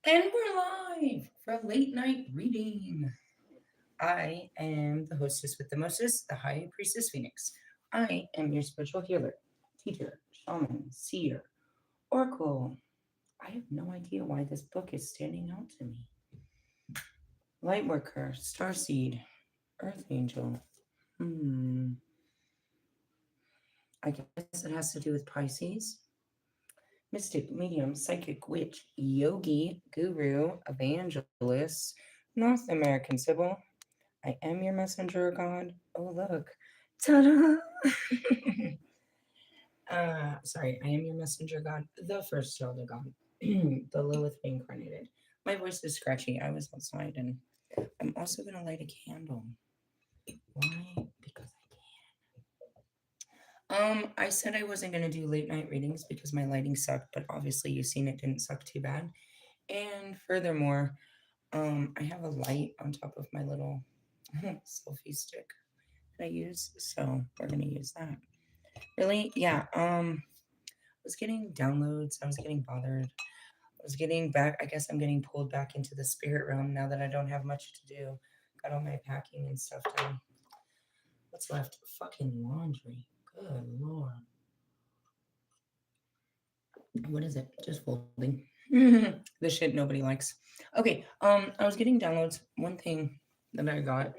And we're live for a late night reading. I am the hostess with the mostest, the High Priestess Phoenix. I am your spiritual healer, teacher, shaman, seer, oracle. I have no idea why this book is standing out to me. Lightworker, Starseed, Earth Angel. Hmm. I guess it has to do with Pisces. Mystic, medium, psychic, witch, yogi, guru, evangelist, North American Sybil. I am your messenger, God. Oh, look. Ta-da! Sorry, I am your messenger, God. The first child of God. The Lilith reincarnated. My voice is scratchy. I was outside, and I'm also going to light a candle. Why? Because I said I wasn't going to do late night readings because my lighting sucked, but obviously you've seen it didn't suck too bad. And furthermore, I have a light on top of my little selfie stick that I use, so we're gonna use that. Really? Yeah. I was getting downloads. I was getting bothered. I was getting back. I guess I'm getting pulled back into the spirit realm now that I don't have much to do. Got all my packing and stuff done. What's left? Fucking laundry. Good lord. What is it? Just folding. The shit nobody likes. Okay. I was getting downloads. One thing that I got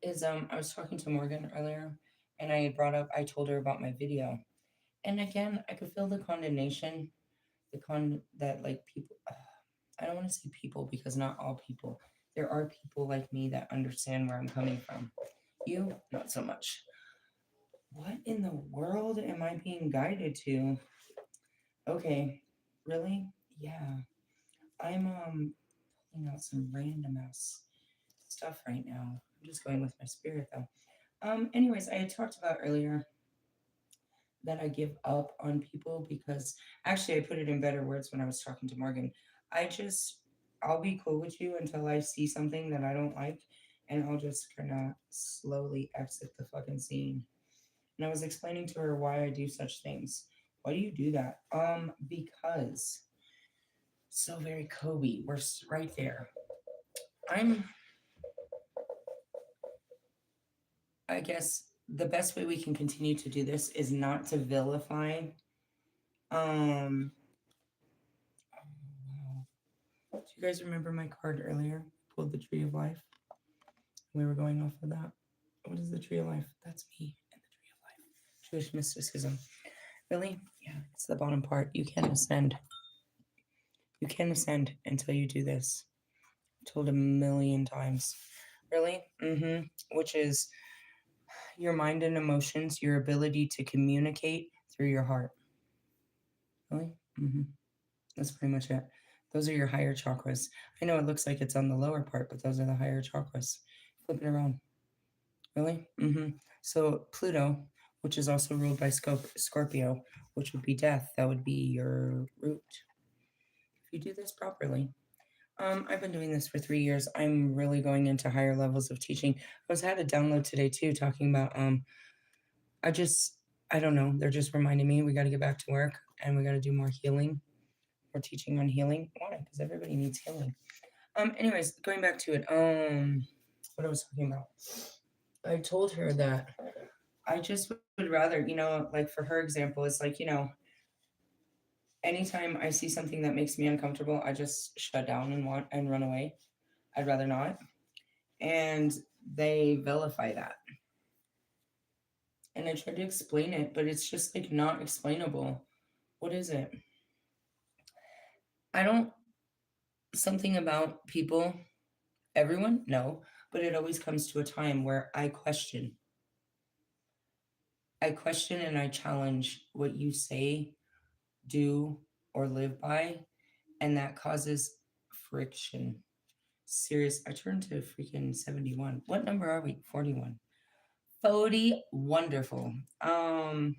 is I was talking to Morgan earlier, and I told her about my video, and again I could feel the condemnation, that like people. I don't want to say people because not all people. There are people like me that understand where I'm coming from. You, not so much. What in the world am I being guided to? Okay, really? Yeah. I'm pulling out some random ass stuff right now. I'm just going with my spirit though. Anyways, I had talked about earlier that I give up on people because actually I put it in better words when I was talking to Morgan. I'll be cool with you until I see something that I don't like, and I'll just kind of slowly exit the fucking scene. And I was explaining to her why I do such things. Why do you do that? Because so very Kobe, right there. I'm I guess the best way we can continue to do this is not to vilify. Um, oh, wow. Do you guys remember my card earlier? Pulled the Tree of Life. We were going off of that. What is the Tree of Life? That's me and the Tree of Life. Jewish mysticism. Really? Yeah, it's the bottom part. You can't ascend. You can't ascend until you do this. I've told a million times. Really? Mm-hmm. Which is your mind and emotions, your ability to communicate through your heart. Really? Mm-hmm. That's pretty much it. Those are your higher chakras. I know it looks like it's on the lower part, but those are the higher chakras. Flip it around. Really? Mm-hmm. So Pluto, which is also ruled by Scorpio, which would be death, that would be your root. If you do this properly. I've been doing this for 3 years. I'm really going into higher levels of teaching. Had a download today too, talking about I just I don't know. They're just reminding me we got to get back to work and we got to do more healing. We're teaching on healing. Why? Because everybody needs healing. Anyways, going back to it. What I was talking about. I told her that I just would rather, like for her example, it's like, anytime I see something that makes me uncomfortable, I just shut down and run away. I'd rather not. And they vilify that. And I tried to explain it, but it's just like not explainable. What is it? I don't, something about people, everyone, no, but it always comes to a time where I question. I question and I challenge what you say, do, or live by, and that causes friction. Serious. I turned to freaking 71. What number are we? 41. 40. Wonderful. I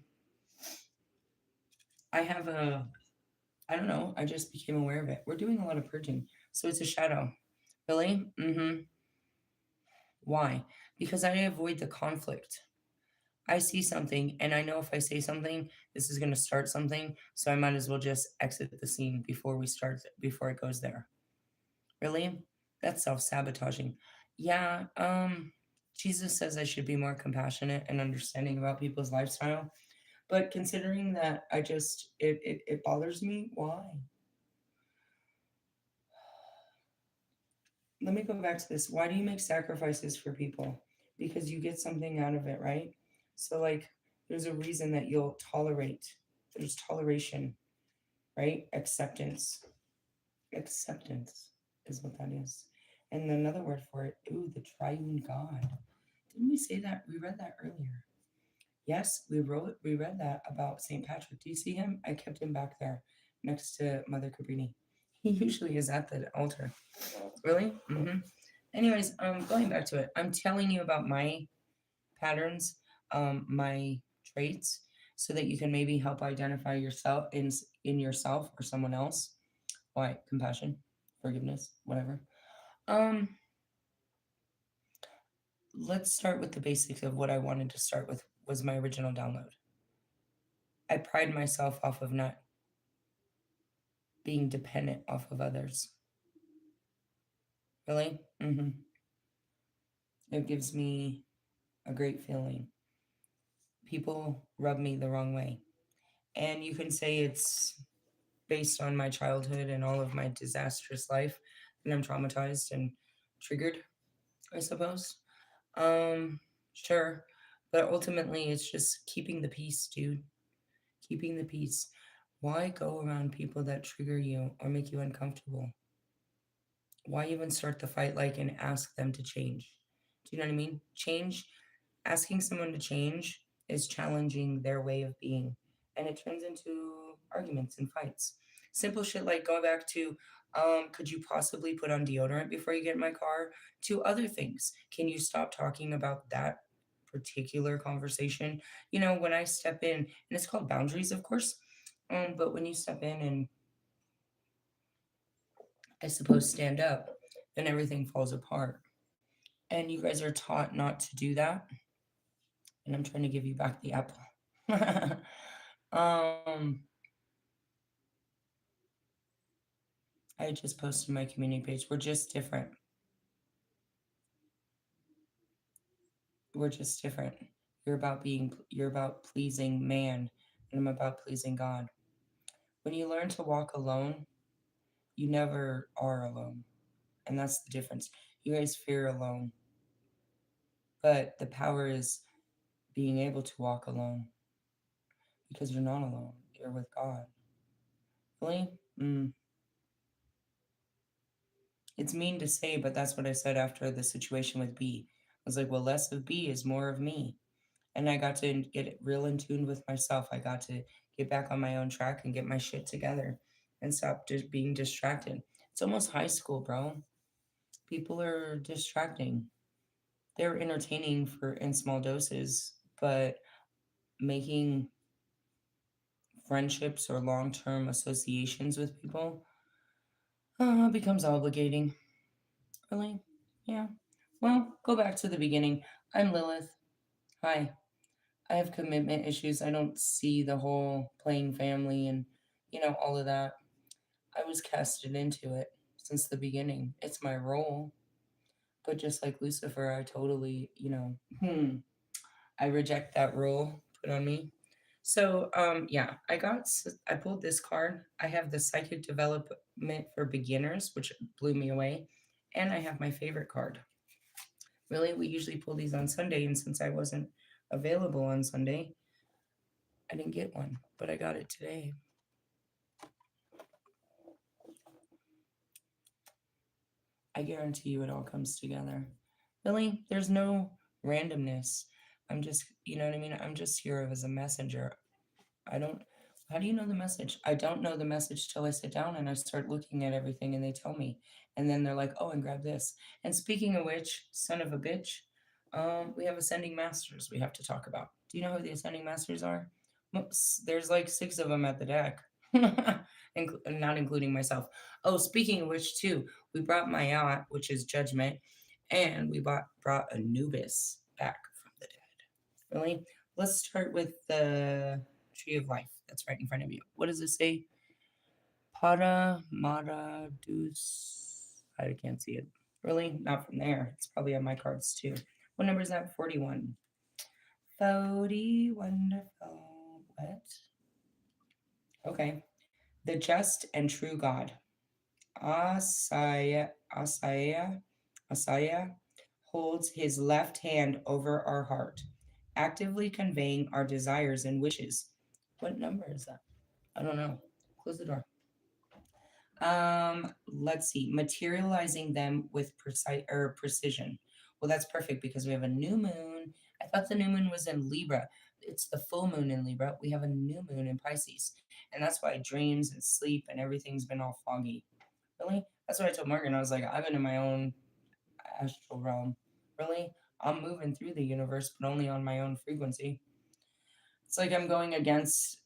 have a, I don't know. I just became aware of it. We're doing a lot of purging. So it's a shadow. Really? Mm-hmm. Why? Because I avoid the conflict. I see something, and I know if I say something, this is going to start something, so I might as well just exit the scene before it goes there. Really? That's self-sabotaging. Yeah, Jesus says I should be more compassionate and understanding about people's lifestyle, but considering that it bothers me, why? Let me go back to this. Why do you make sacrifices for people? Because you get something out of it, right? So like there's a reason that you'll tolerate. There's toleration, right? Acceptance. Acceptance is what that is. And another word for it, ooh, the triune God. Didn't we say that? We read that earlier. Yes, we read that about St. Patrick. Do you see him? I kept him back there next to Mother Cabrini. He usually is at the altar. Really? Mm-hmm. Anyways, going back to it, I'm telling you about my patterns, my traits, so that you can maybe help identify yourself in yourself or someone else. Why? Compassion, forgiveness, whatever. Um, let's start with the basics of what I wanted to start with was my original download. I pride myself off of not being dependent off of others. Really? Mm-hmm. It gives me a great feeling. People rub me the wrong way. And you can say it's based on my childhood and all of my disastrous life, and I'm traumatized and triggered, I suppose. Sure. But ultimately, it's just keeping the peace, dude. Keeping the peace. Why go around people that trigger you or make you uncomfortable? Why even start the fight like and ask them to change? Do you know what I mean? Change, asking someone to change is challenging their way of being, and it turns into arguments and fights. Simple shit like going back to, could you possibly put on deodorant before you get in my car? To other things. Can you stop talking about that particular conversation? You know, when I step in, and it's called boundaries, of course, but when you step in and I suppose stand up, then everything falls apart. And you guys are taught not to do that. And I'm trying to give you back the apple. um, I just posted my community page. We're just different. We're just different. You're about pleasing man, and I'm about pleasing God. When you learn to walk alone, you never are alone. And that's the difference. You guys fear alone, but the power is being able to walk alone because you're not alone. You're with God. Really? It's mean to say, but that's what I said after the situation with B. I was like, well, less of B is more of me. And I got to get real in tune with myself. I got to get back on my own track and get my shit together and stop just being distracted. It's almost high school, bro. People are distracting. They're entertaining for in small doses, but making friendships or long-term associations with people becomes obligating. Really? Yeah. Well, go back to the beginning. I'm Lilith. Hi. I have commitment issues. I don't see the whole playing family and, all of that. I was casted into it since the beginning. It's my role. But just like Lucifer, I totally, I reject that role put on me. So, yeah, I pulled this card. I have the Psychic Development for Beginners, which blew me away. And I have my favorite card. Really, we usually pull these on Sunday, and since I wasn't available on Sunday, I didn't get one, but I got it today. I guarantee you it all comes together. Really, there's no randomness. I'm just, you know what I mean? I'm just here as a messenger. I don't, how do you know the message? I don't know the message till I sit down and I start looking at everything and they tell me. And then they're like, oh, and grab this. And speaking of which, son of a bitch, we have ascending masters we have to talk about. Do you know who the ascending masters are? There's like 6 of them at the deck, not including myself. Oh, speaking of which, too, we brought Mayat, which is judgment, and we brought Anubis back from the dead. Really? Let's start with the tree of life that's right in front of you. What does it say? Para Mara Dus. I can't see it. Really? Not from there. It's probably on my cards too. What number is that? 41. 40. Wonderful. What? Okay. The just and true God. Asaya, Asaya holds his left hand over our heart, actively conveying our desires and wishes. What number is that? I don't know. Close the door. Let's see. Materializing them with precision. Well, that's perfect because we have a new moon. I thought the new moon was in Libra. It's the full moon in Libra. We have a new moon in Pisces. And that's why dreams and sleep and everything's been all foggy. Really? That's what I told Morgan. I was like, I've been in my own astral realm. Really? I'm moving through the universe, but only on my own frequency. It's like I'm going against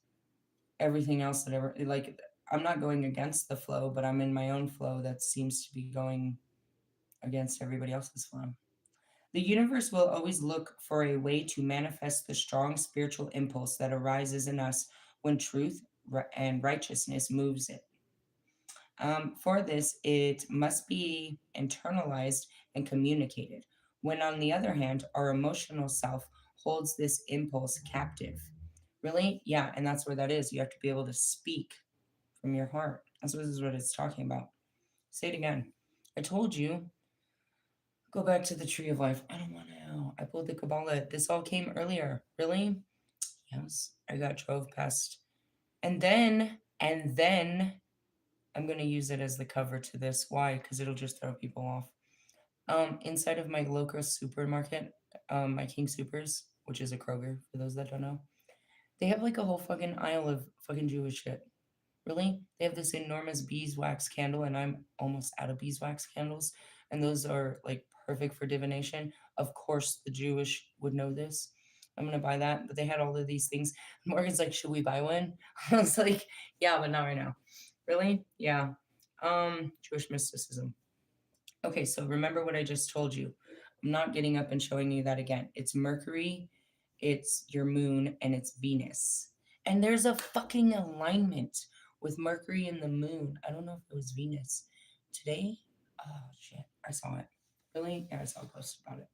everything else that ever, like, I'm not going against the flow, but I'm in my own flow that seems to be going against everybody else's flow. The universe will always look for a way to manifest the strong spiritual impulse that arises in us when truth and righteousness moves it. For this, it must be internalized and communicated. When, on the other hand, our emotional self holds this impulse captive. Really? Yeah, and that's where that is. You have to be able to speak from your heart. That's what this is what it's talking about. Say it again. I told you, go back to the tree of life. I don't want to. I pulled the Kabbalah. This all came earlier. Really? Yes. I got drove past. And then I'm going to use it as the cover to this. Why? Because it'll just throw people off. Inside of my local supermarket, my King Supers, which is a Kroger, for those that don't know, they have like a whole fucking aisle of fucking Jewish shit. Really? They have this enormous beeswax candle, and I'm almost out of beeswax candles. And those are like perfect for divination. Of course, the Jewish would know this. I'm gonna buy that. But they had all of these things. Morgan's like, should we buy one? I was like, yeah, but not right now. Really? Yeah. Jewish mysticism. Okay, so remember what I just told you. I'm not getting up and showing you that again. It's Mercury, it's your moon, and it's Venus. And there's a fucking alignment with Mercury and the moon. I don't know if it was Venus. Today? Oh, shit. I saw it. Really? Yeah, I saw a post about it.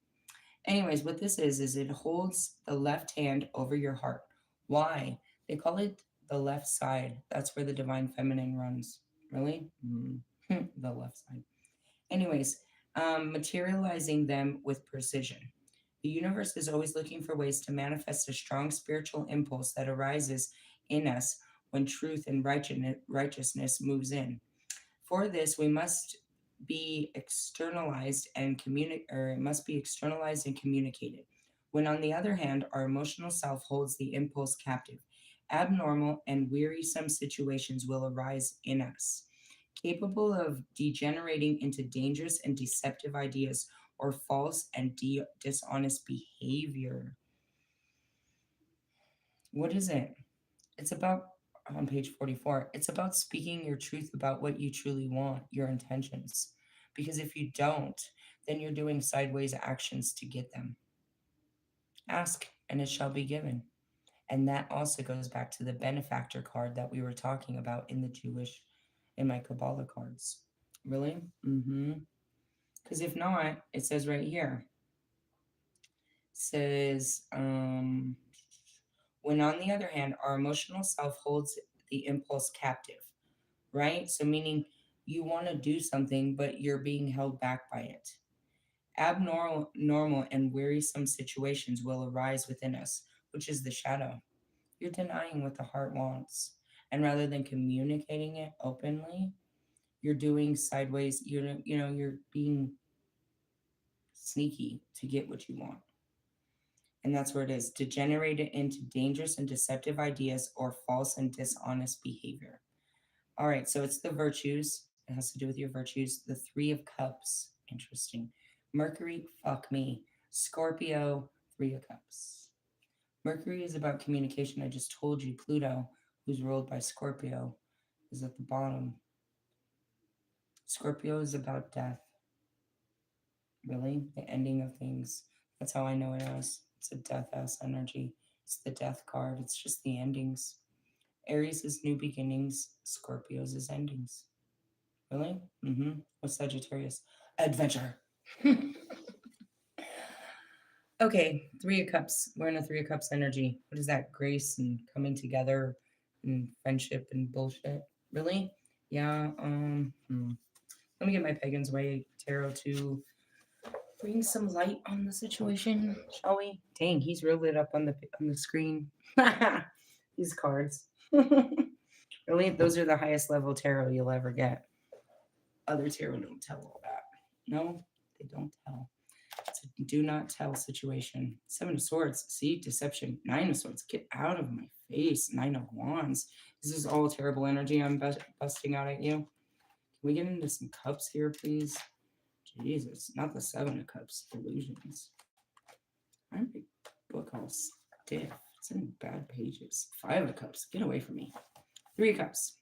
Anyways, what this is it holds the left hand over your heart. Why? They call it the left side. That's where the divine feminine runs. Really? The left side. Anyways, materializing them with precision. The universe is always looking for ways to manifest a strong spiritual impulse that arises in us when truth and righteousness moves in. For this, we must be externalized and or it must be externalized and communicated. When, on the other hand, our emotional self holds the impulse captive, abnormal and wearisome situations will arise in us, capable of degenerating into dangerous and deceptive ideas or false and dishonest behavior. What is it? It's about, on page 44, it's about speaking your truth about what you truly want, your intentions. Because if you don't, then you're doing sideways actions to get them. Ask, and it shall be given. And that also goes back to the benefactor card that we were talking about in the Jewish, in my Kabbalah cards. Really? Mm-hmm. Because if not, it says right here, says, when on the other hand, our emotional self holds the impulse captive, right? So, meaning you want to do something, but you're being held back by it. Abnormal, normal, and wearisome situations will arise within us, which is the shadow. You're denying what the heart wants. And rather than communicating it openly, you're doing sideways, you're being sneaky to get what you want. And that's where it is, degenerated into dangerous and deceptive ideas or false and dishonest behavior. All right, so it's the virtues. It has to do with your virtues. The Three of Cups. Interesting. Mercury, fuck me. Scorpio, Three of Cups. Mercury is about communication. I just told you Pluto, who's ruled by Scorpio, is at the bottom. Scorpio is about death. Really? The ending of things. That's how I know it as. It's a death ass energy. It's the death card. It's just the endings. Aries is new beginnings. Scorpios is endings. Really? Mm-hmm. What's Sagittarius? Adventure. Okay, Three of Cups. We're in a Three of Cups energy. What is that? Grace and coming together and friendship and bullshit. Really? Yeah. Let me get my Pagan's Way tarot to bring some light on the situation, shall we? Dang, he's real lit up on the screen. These cards. Really, those are the highest level tarot you'll ever get. Other tarot don't tell all that. No, they don't tell. It's a do not tell situation. Seven of Swords. See, deception. Nine of Swords. Get out of my face. Nine of Wands. This is all terrible energy I'm busting out at you. Can we get into some cups here, please? Jesus, not the Seven of Cups. Illusions. I'm a book all stiff. It's in bad pages. Five of Cups. Get away from me. Three of Cups.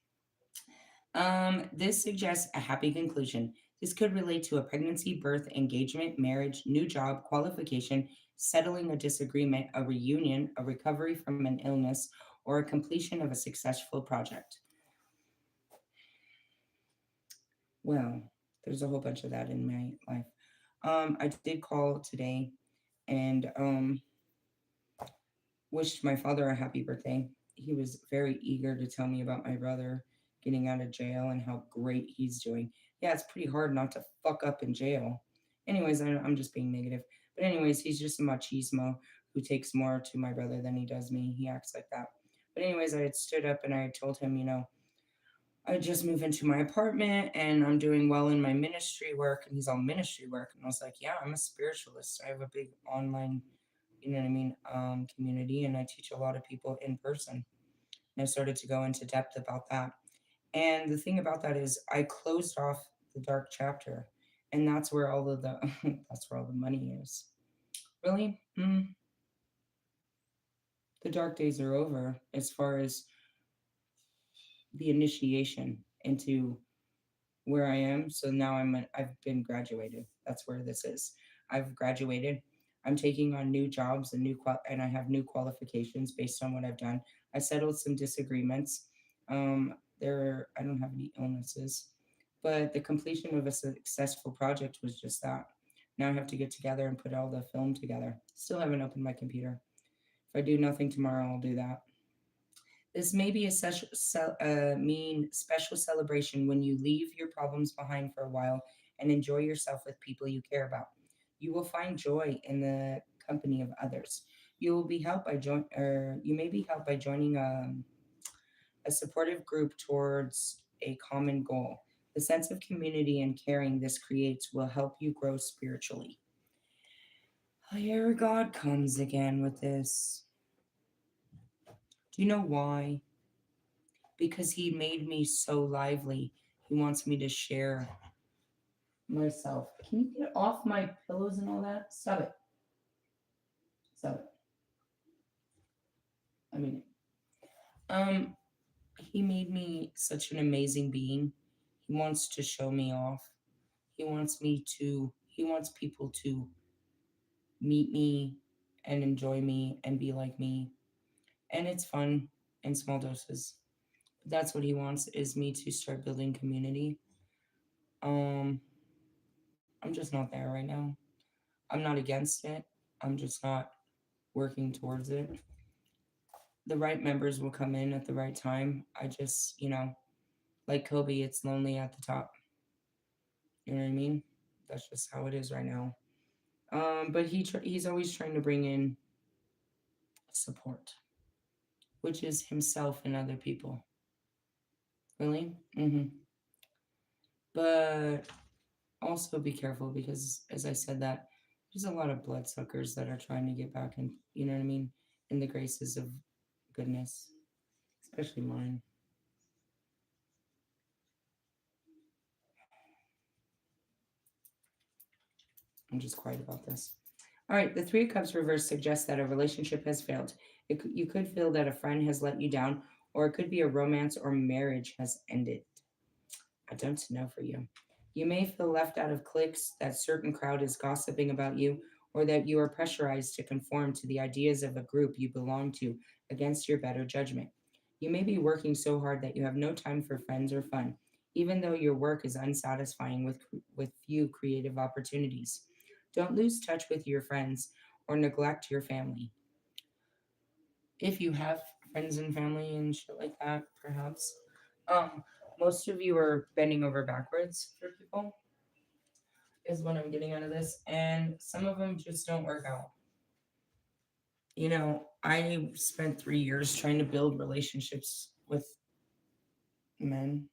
This suggests a happy conclusion. This could relate to a pregnancy, birth, engagement, marriage, new job, qualification, settling a disagreement, a reunion, a recovery from an illness, or a completion of a successful project. Well, there's a whole bunch of that in my life. I did call today and wished my father a happy birthday. He was very eager to tell me about my brother getting out of jail and how great he's doing. Yeah, it's pretty hard not to fuck up in jail. Anyways, I'm just being negative. But anyways, he's just a machismo who takes more to my brother than he does me. He acts like that. But anyways, I had stood up and I had told him, I just moved into my apartment and I'm doing well in my ministry work. And he's all ministry work. And I was like, yeah, I'm a spiritualist. I have a big online, community, and I teach a lot of people in person. And I started to go into depth about that. And the thing about that is I closed off the dark chapter. And that's where all of the that's where all the money is. Really? The dark days are over as far as the initiation into where I am. So now I've been graduated. That's where this is. I've graduated. I'm taking on new jobs and and I have new qualifications based on what I've done. I settled some disagreements. I don't have any illnesses, but the completion of a successful project was just that. Now I have to get together and put all the film together. Still haven't opened my computer. If I do nothing tomorrow, I'll do that. This may be a special celebration when you leave your problems behind for a while and enjoy yourself with people you care about. You will find joy in the company of others. You may be helped by joining a supportive group towards a common goal. The sense of community and caring this creates will help you grow spiritually. Here God comes again with this. Do you know why? Because he made me so lively. He wants me to share myself. Can you get off my pillows and all that? Stop it. Stop it. I mean, um, he made me such an amazing being. He wants to show me off. He wants people to meet me and enjoy me and be like me. And it's fun in small doses. But that's what he wants is me to start building community. Um, I'm just not there right now. I'm not against it. I'm just not working towards it. The right members will come in at the right time. I just, like Kobe, it's lonely at the top. You know what I mean? That's just how it is right now. But he's always trying to bring in support, which is himself and other people. Really? But also be careful because, as I said, that there's a lot of bloodsuckers that are trying to get back in. You know what I mean? In the graces of goodness, especially mine. I'm just quiet about this. All right, the Three of Cups reverse suggests that a relationship has failed. You could feel that a friend has let you down, or it could be a romance or marriage has ended. I don't know for you. You may feel left out of cliques, that certain crowd is gossiping about you, or that you are pressurized to conform to the ideas of a group you belong to against your better judgment. You may be working so hard that you have no time for friends or fun, even though your work is unsatisfying with few creative opportunities. Don't lose touch with your friends or neglect your family. If you have friends and family and shit like that, perhaps. Um, Most of you are bending over backwards for people, is what I'm getting out of this, and some of them just don't work out. I spent 3 years trying to build relationships with men,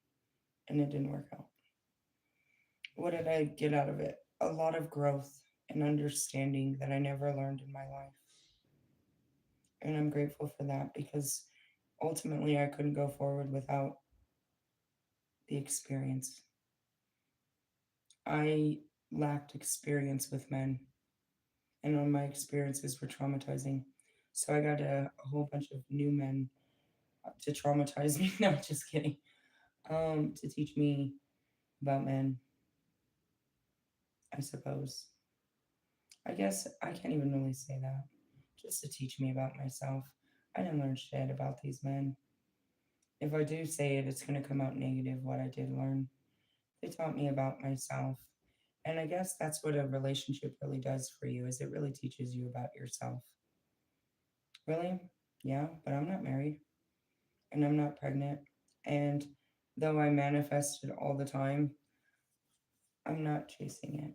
and it didn't work out. What did I get out of it? A lot of growth and understanding that I never learned in my life. And I'm grateful for that because ultimately I couldn't go forward without the experience. I lacked experience with men, and all my experiences were traumatizing. So I got a whole bunch of new men to traumatize me. No, just kidding. To teach me about men, I suppose. I guess I can't even really say that. Just to teach me about myself. I didn't learn shit about these men. If I do say it, it's going to come out negative what I did learn. They taught me about myself. And I guess that's what a relationship really does for you is it really teaches you about yourself. Really? Yeah, but I'm not married and I'm not pregnant. And though I manifest it all the time, I'm not chasing it.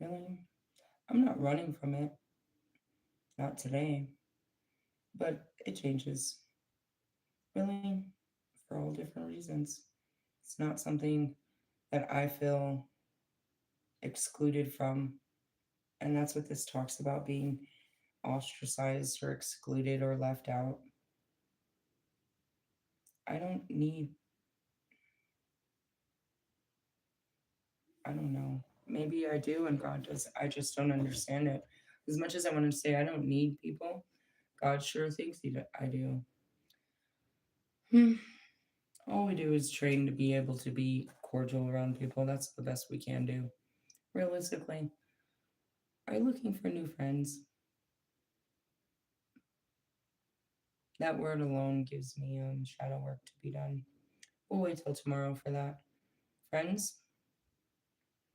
Really? I'm not running from it. Not today. But it changes. Really? For all different reasons. It's not something that I feel excluded from. And that's what this talks about being ostracized or excluded or left out. I don't need, I don't know. Maybe I do and God does. I just don't understand it. As much as I want to say I don't need people, God sure thinks I do. Hmm. All we do is train to be able to be cordial around people. That's the best we can do. Realistically, are you looking for new friends? That word alone gives me shadow work to be done. We'll wait till tomorrow for that. Friends?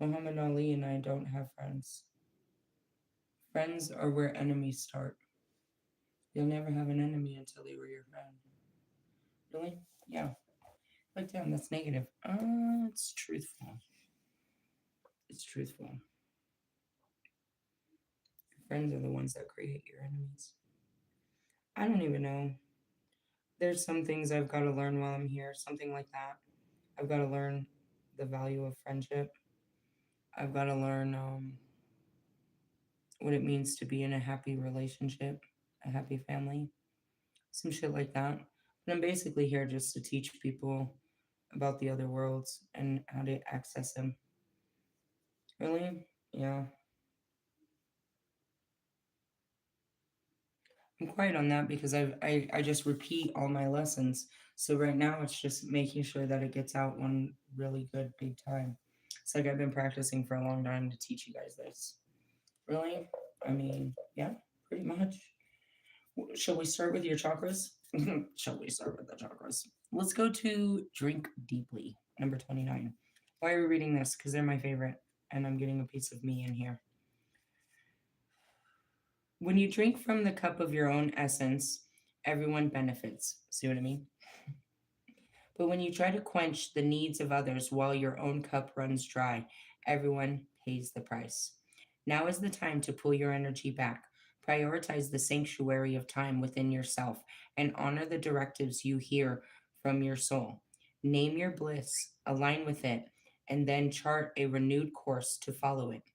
Muhammad Ali and I don't have friends. Friends are where enemies start. You'll never have an enemy until they were your friend. Really? Yeah. Like, damn, that's negative. It's truthful. It's truthful. Friends are the ones that create your enemies. I don't even know. There's some things I've got to learn while I'm here, something like that. I've got to learn the value of friendship. I've got to learn what it means to be in a happy relationship, a happy family, some shit like that. But I'm basically here just to teach people about the other worlds and how to access them. Really? Yeah. I'm quiet on that because I just repeat all my lessons. So right now it's just making sure that it gets out one really good big time. It's like I've been practicing for a long time to teach you guys this. Really? I mean, yeah, pretty much. Shall we start with your chakras? Shall we start with the chakras? Let's go to Drink Deeply, number 29. Why are we reading this? Because they're my favorite, and I'm getting a piece of me in here. When you drink from the cup of your own essence, everyone benefits. See what I mean? But when you try to quench the needs of others while your own cup runs dry, everyone pays the price. Now is the time to pull your energy back. Prioritize the sanctuary of time within yourself and honor the directives you hear from your soul. Name your bliss, align with it, and then chart a renewed course to follow it.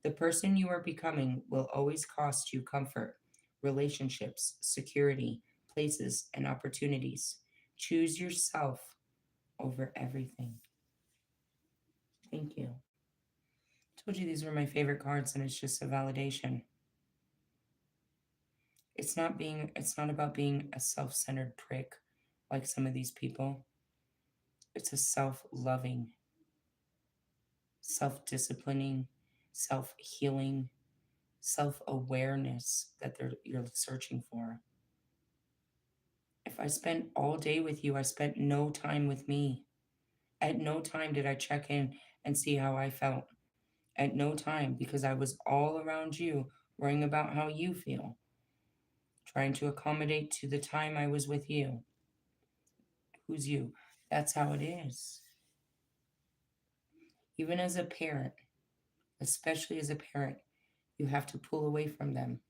The person you are becoming will always cost you comfort, relationships, security, places, and opportunities. Choose yourself over everything. Thank you. I told you these were my favorite cards, and it's just a validation. It's not about being a self-centered prick like some of these people. It's a self-loving, self-disciplining, self healing, self awareness that you're searching for. If I spent all day with you, I spent no time with me. At no time did I check in and see how I felt. At no time, because I was all around you, worrying about how you feel, trying to accommodate to the time I was with you. Who's you? That's how it is. Even as a parent, especially as a parent, you have to pull away from them.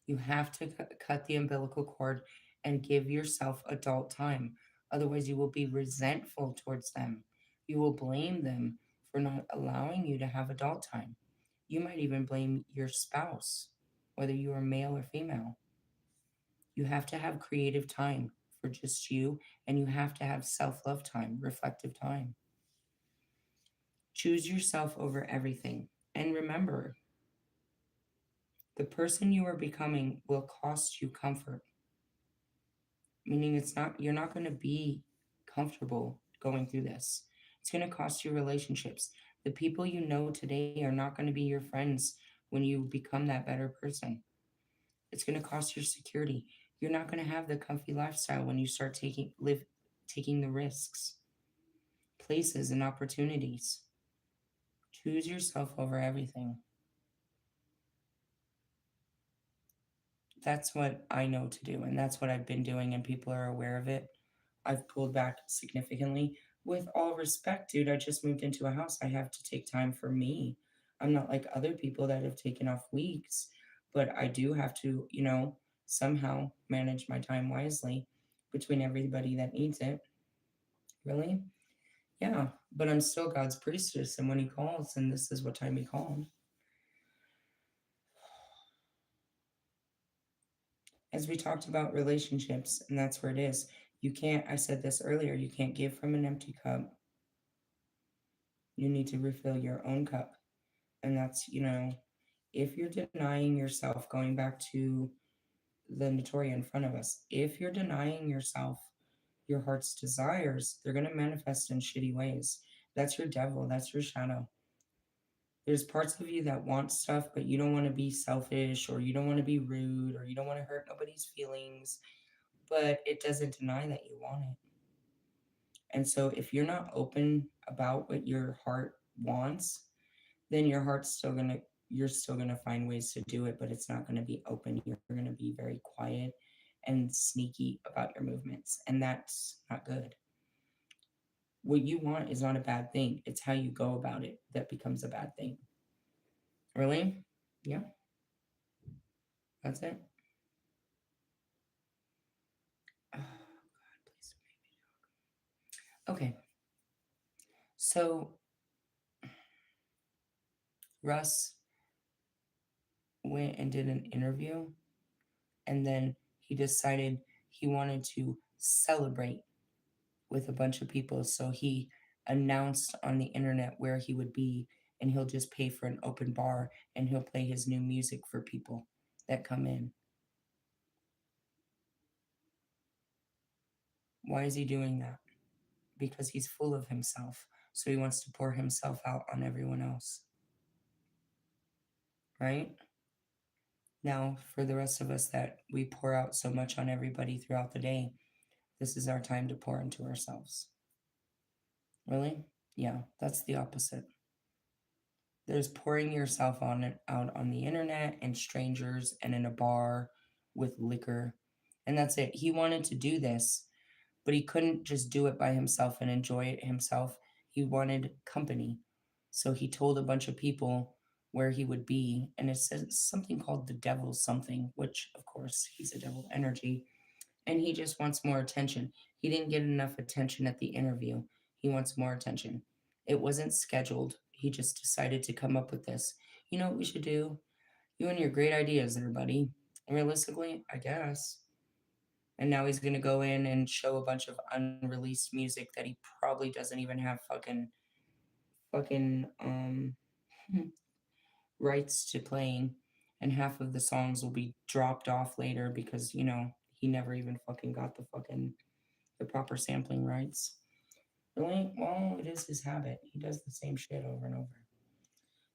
You have to cut the umbilical cord and give yourself adult time. Otherwise, you will be resentful towards them. You will blame them for not allowing you to have adult time. You might even blame your spouse, whether you are male or female. You have to have creative time for just you, and you have to have self love time, reflective time. Choose yourself over everything. And remember, the person you are becoming will cost you comfort, meaning you're not going to be comfortable going through this. It's going to cost you relationships. The people you know today are not going to be your friends when you become that better person. It's going to cost your security. You're not going to have the comfy lifestyle when you start taking the risks, places and opportunities. Choose yourself over everything. That's what I know to do, and that's what I've been doing, and people are aware of it. I've pulled back significantly. With all respect, dude, I just moved into a house. I have to take time for me. I'm not like other people that have taken off weeks, but I do have to, somehow manage my time wisely between everybody that needs it. Really? Yeah, but I'm still God's priestess, and when He calls, and this is what time He called. As we talked about relationships, and that's where it is. You can't, I said this earlier, you can't give from an empty cup. You need to refill your own cup. And that's, if you're denying yourself, going back to the Notoria in front of us, if you're denying yourself your heart's desires, they're going to manifest in shitty ways. That's your devil, that's your shadow. There's parts of you that want stuff, but you don't want to be selfish, or you don't want to be rude, or you don't want to hurt nobody's feelings, but it doesn't deny that you want it. And so if you're not open about what your heart wants, then you're still gonna find ways to do it, but it's not gonna be open. You're gonna be very quiet and sneaky about your movements, and that's not good. What you want is not a bad thing. It's how you go about it that becomes a bad thing. Really? Yeah, that's it. Oh, God, please make me talk. Okay, so Russ went and did an interview, and then he decided he wanted to celebrate with a bunch of people. So he announced on the internet where he would be, and he'll just pay for an open bar, and he'll play his new music for people that come in. Why is he doing that? Because he's full of himself. So he wants to pour himself out on everyone else. Right? Now, for the rest of us that we pour out so much on everybody throughout the day, this is our time to pour into ourselves. Really? Yeah, that's the opposite. There's pouring yourself out on the internet and strangers and in a bar with liquor. And that's it. He wanted to do this, but he couldn't just do it by himself and enjoy it himself. He wanted company. So he told a bunch of people where he would be. And it says something called the devil something, which, of course, he's a devil energy. And he just wants more attention. He didn't get enough attention at the interview. He wants more attention. It wasn't scheduled. He just decided to come up with this. You know what we should do? You and your great ideas there, buddy. Realistically, I guess. And now he's going to go in and show a bunch of unreleased music that he probably doesn't even have fucking rights to playing, and half of the songs will be dropped off later because he never even fucking got the proper sampling rights. Really? Well, it is his habit. He does the same shit over and over.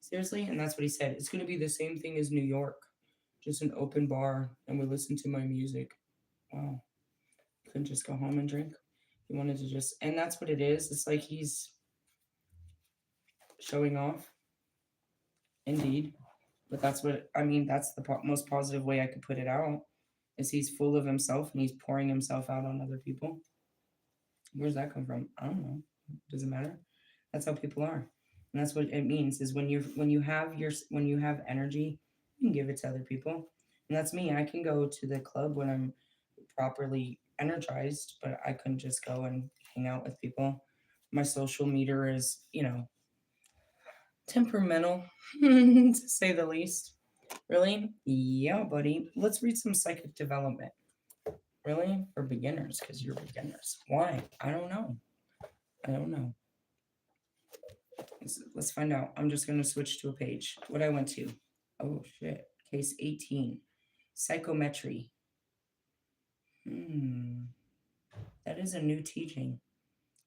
Seriously? And that's what he said. It's going to be the same thing as New York, just an open bar, and we listen to my music. Wow. Couldn't just go home and drink. He wanted to just, and that's what it is. It's like he's showing off, indeed. But that's what, I mean, that's the most positive way I could put it out, is he's full of himself and he's pouring himself out on other people. Where's that come from? I don't know. Does it matter? That's how people are. And that's what it means is when you have energy, you can give it to other people. And that's me. I can go to the club when I'm properly energized, but I couldn't just go and hang out with people. My social meter is, temperamental, to say the least. Really? Yeah, buddy. Let's read some psychic development. Really? For beginners, because you're beginners. Why? I don't know. I don't know. Let's find out. I'm just going to switch to a page. What I went to. Oh, shit. Case 18. Psychometry. That is a new teaching.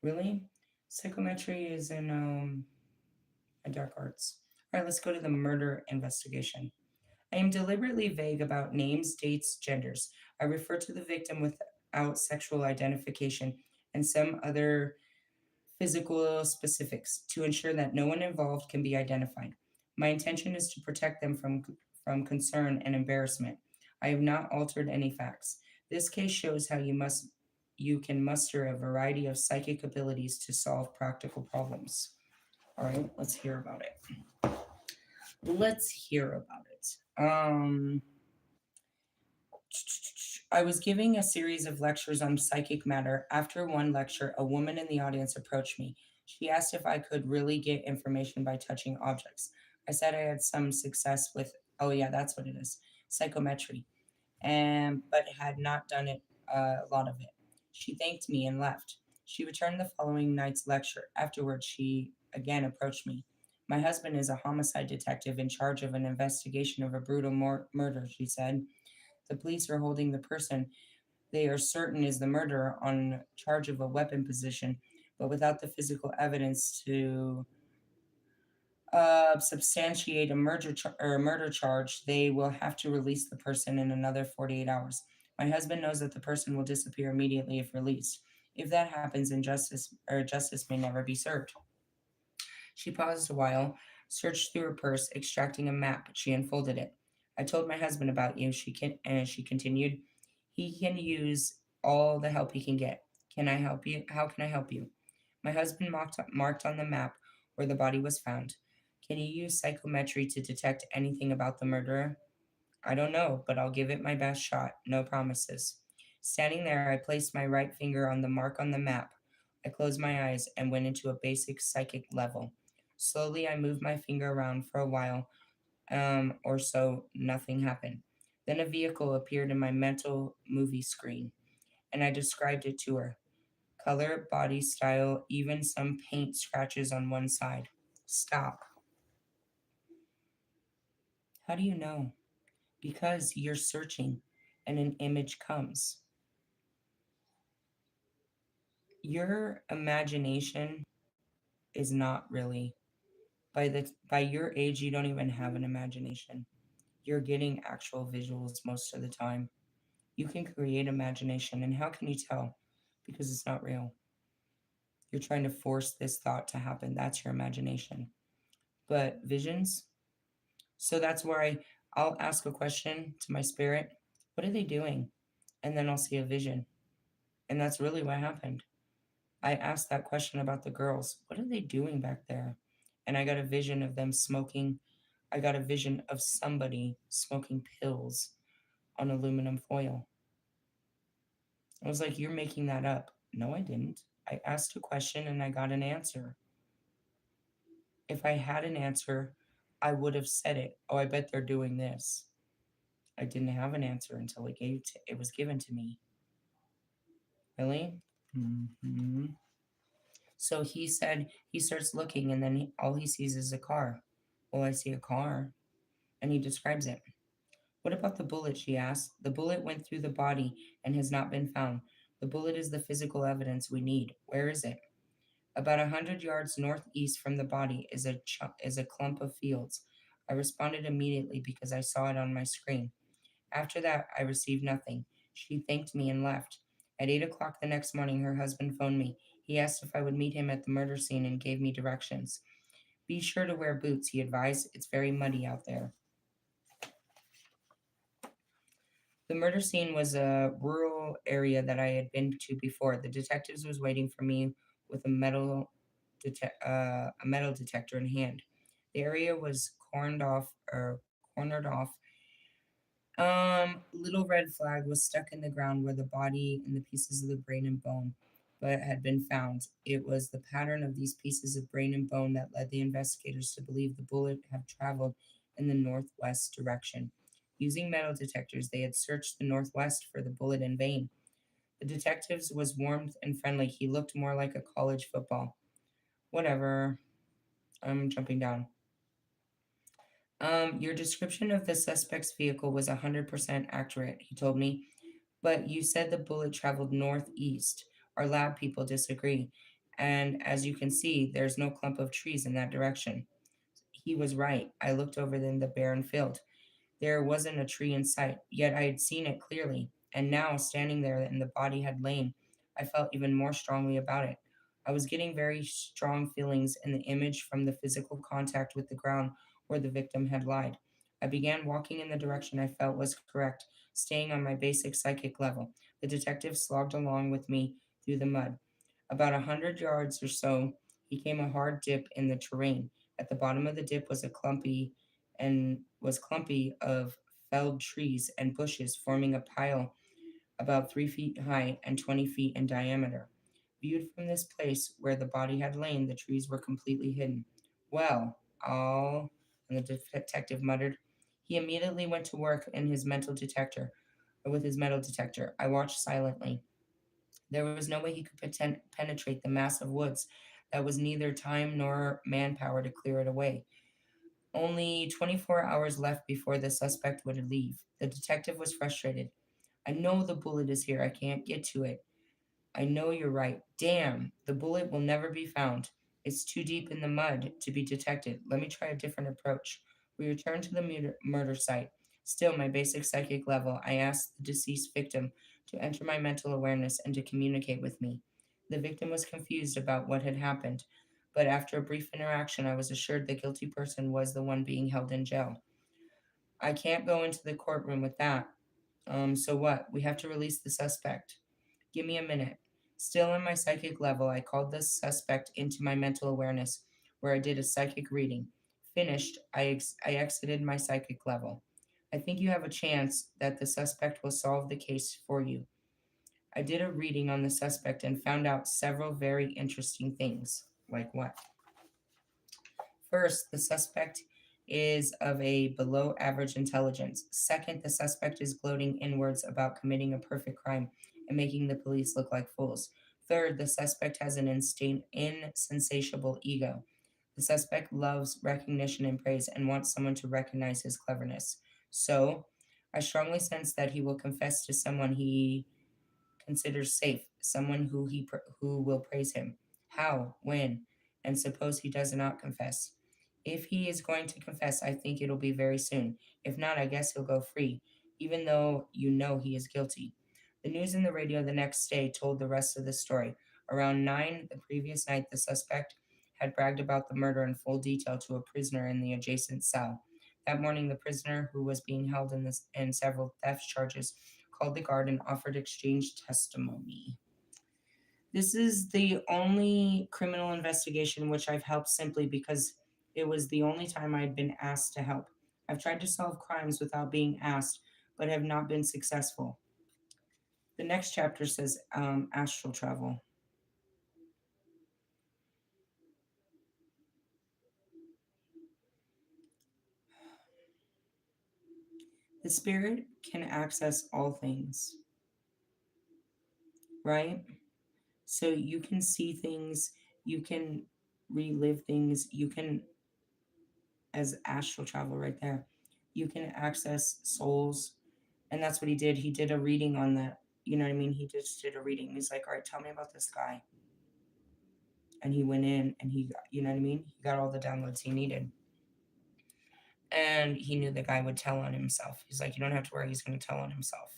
Really? Psychometry is in dark arts. All right, let's go to the murder investigation. I am deliberately vague about names, dates, genders. I refer to the victim without sexual identification and some other physical specifics to ensure that no one involved can be identified. My intention is to protect them from concern and embarrassment. I have not altered any facts. This case shows how you can muster a variety of psychic abilities to solve practical problems. All right, let's hear about it. Let's hear about it. I was giving a series of lectures on psychic matter. After one lecture, a woman in the audience approached me. She asked if I could really get information by touching objects. I said I had some success with, oh yeah, that's what it is, psychometry, and but had not done it a lot of it. She thanked me and left. She returned the following night's lecture. Afterwards, she again approached me. My husband is a homicide detective in charge of an investigation of a brutal murder, she said. The police are holding the person they are certain is the murderer on charge of a weapon possession, but without the physical evidence to substantiate a murder charge, they will have to release the person in another 48 hours. My husband knows that the person will disappear immediately if released. If that happens, justice may never be served. She paused a while, searched through her purse, extracting a map. She unfolded it. I told my husband about you. She continued. He can use all the help he can get. Can I help you? How can I help you? My husband marked on the map where the body was found. Can you use psychometry to detect anything about the murderer? I don't know, but I'll give it my best shot. No promises. Standing there, I placed my right finger on the mark on the map. I closed my eyes and went into a basic psychic level. Slowly, I moved my finger around for a while or so. Nothing happened. Then a vehicle appeared in my mental movie screen, and I described it to her. Color, body style, even some paint scratches on one side. Stop. How do you know? Because you're searching and an image comes. Your imagination is not really by your age you don't even have an imagination. You're getting actual visuals most of the time. You can create imagination, and how can you tell? Because it's not real. You're trying to force this thought to happen. That's your imagination. But visions, so that's where I'll ask a question to my spirit. What are they doing? And then I'll see a vision. And that's really what happened. I asked that question about the girls. What are they doing back there? And I got a vision of them smoking. I got a vision of somebody smoking pills on aluminum foil. I was like, you're making that up. No, I didn't. I asked a question and I got an answer. If I had an answer, I would have said it. Oh, I bet they're doing this. I didn't have an answer until it was given to me. Really? Mm-hmm. So he said he starts looking and then all he sees is a car. Well, I see a car. And he describes it. What about the bullet? She asked. The bullet went through the body and has not been found. The bullet is the physical evidence we need. Where is it? About 100 yards northeast from the body is a clump of fields. I responded immediately because I saw it on my screen. After that, I received nothing. She thanked me and left. At 8 o'clock the next morning, her husband phoned me. He asked if I would meet him at the murder scene and gave me directions. Be sure to wear boots, he advised. It's very muddy out there. The murder scene was a rural area that I had been to before. The detectives was waiting for me with a metal detector in hand. The area was cornered off. Little red flag was stuck in the ground where the body and the pieces of the brain and bone but had been found. It was the pattern of these pieces of brain and bone that led the investigators to believe the bullet had traveled in the northwest direction. Using metal detectors, they had searched the northwest for the bullet in vain. The detectives was warm and friendly. He looked more like a college football. Whatever. I'm jumping down. Your description of the suspect's vehicle was 100% accurate, he told me, but you said the bullet traveled northeast. Our lab people disagree, and as you can see, there's no clump of trees in that direction. He was right. I looked over in the barren field. There wasn't a tree in sight, yet I had seen it clearly, and now, standing there and the body had lain, I felt even more strongly about it. I was getting very strong feelings in the image from the physical contact with the ground where the victim had lied. I began walking in the direction I felt was correct, staying on my basic psychic level. The detective slogged along with me through the mud. About 100 yards or so, he came a hard dip in the terrain. At the bottom of the dip was clumpy of felled trees and bushes forming a pile about 3 feet high and 20 feet in diameter. Viewed from this place where the body had lain, the trees were completely hidden. Well, all, and the detective muttered. He immediately went to work in his mental detector, with his metal detector. I watched silently. There was no way he could penetrate the mass of woods. That was neither time nor manpower to clear it away. Only 24 hours left before the suspect would leave. The detective was frustrated. I know the bullet is here. I can't get to it. I know you're right. Damn, the bullet will never be found. It's too deep in the mud to be detected. Let me try a different approach. We returned to the murder site. Still, my basic psychic level, I asked the deceased victim to enter my mental awareness and to communicate with me. The victim was confused about what had happened, but after a brief interaction, I was assured the guilty person was the one being held in jail. I can't go into the courtroom with that. So what? We have to release the suspect. Give me a minute. Still in my psychic level, I called the suspect into my mental awareness, where I did a psychic reading. Finished, I exited my psychic level. I think you have a chance that the suspect will solve the case for you. I did a reading on the suspect and found out several very interesting things. Like what? First, the suspect is of a below average intelligence. Second, the suspect is gloating inwards about committing a perfect crime and making the police look like fools. Third, the suspect has an insatiable ego. The suspect loves recognition and praise and wants someone to recognize his cleverness. So, I strongly sense that he will confess to someone he considers safe, someone who will praise him. How? When? And suppose he does not confess. If he is going to confess, I think it'll be very soon. If not, I guess he'll go free, even though you know he is guilty. The news in the radio the next day told the rest of the story. Around 9 the previous night, the suspect had bragged about the murder in full detail to a prisoner in the adjacent cell. That morning, the prisoner, who was being held in several theft charges, called the guard and offered exchange testimony. This is the only criminal investigation which I've helped simply because it was the only time I had been asked to help. I've tried to solve crimes without being asked, but have not been successful. The next chapter says astral travel. The spirit can access all things, right? So you can see things, you can relive things, you can, as astral travel right there, you can access souls. And that's what he did. He did a reading on that. You know what I mean? He just did a reading. He's like, all right, tell me about this guy. and he went in and he got, you know what I mean? He got all the downloads he needed. And he knew the guy would tell on himself. He's like, you don't have to worry, he's going to tell on himself.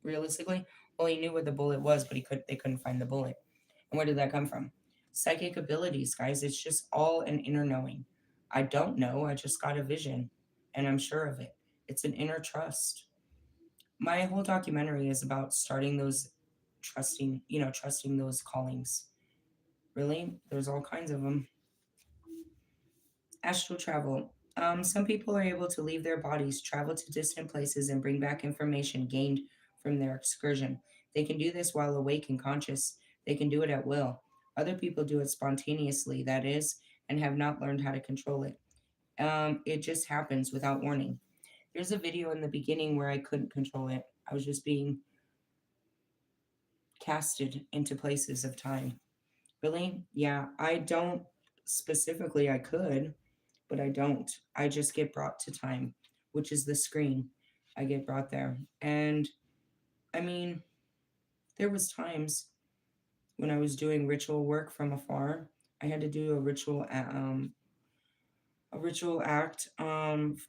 Realistically, well, he knew where the bullet was, but they couldn't find the bullet. And where did that come from? Psychic abilities, guys. It's just all an inner knowing. I don't know. I just got a vision, and I'm sure of it. It's an inner trust. My whole documentary is about starting those trusting those callings. Really, there's all kinds of them. Astral travel. Some people are able to leave their bodies, travel to distant places, and bring back information gained from their excursion. They can do this while awake and conscious. They can do it at will. Other people do it spontaneously, that is, and have not learned how to control it. It just happens without warning. There's a video in the beginning where I couldn't control it. I was just being casted into places of time. Really? Yeah, I don't specifically, I could, but I don't. I just get brought to time, which is the screen. I get brought there. And I mean, there was times when I was doing ritual work from afar. I had to do a ritual act for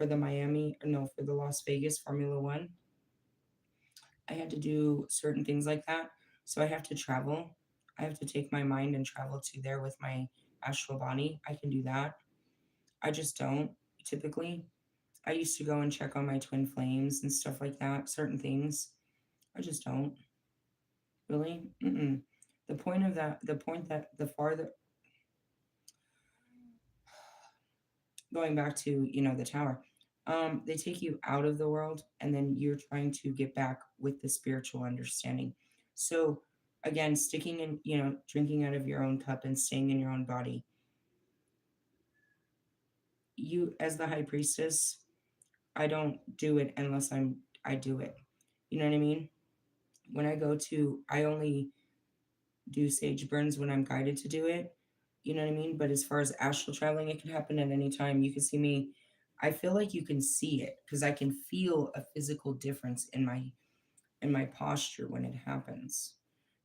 the for the Las Vegas Formula 1. I had to do certain things like that. So I have to travel. I have to take my mind and travel to there with my astral body. I can do that. I just don't typically. I used to go and check on my twin flames and stuff like that, certain things. I just don't. Really? Mm-mm. The point that the farther, going back to, the tower, they take you out of the world and then you're trying to get back with the spiritual understanding. So, again, sticking in, drinking out of your own cup and staying in your own body, you, as the high priestess, I don't do it unless I do it. You know what I mean? When I go to, I only do sage burns when I'm guided to do it. You know what I mean? But as far as astral traveling, it can happen at any time. You can see me. I feel like you can see it because I can feel a physical difference in my posture when it happens.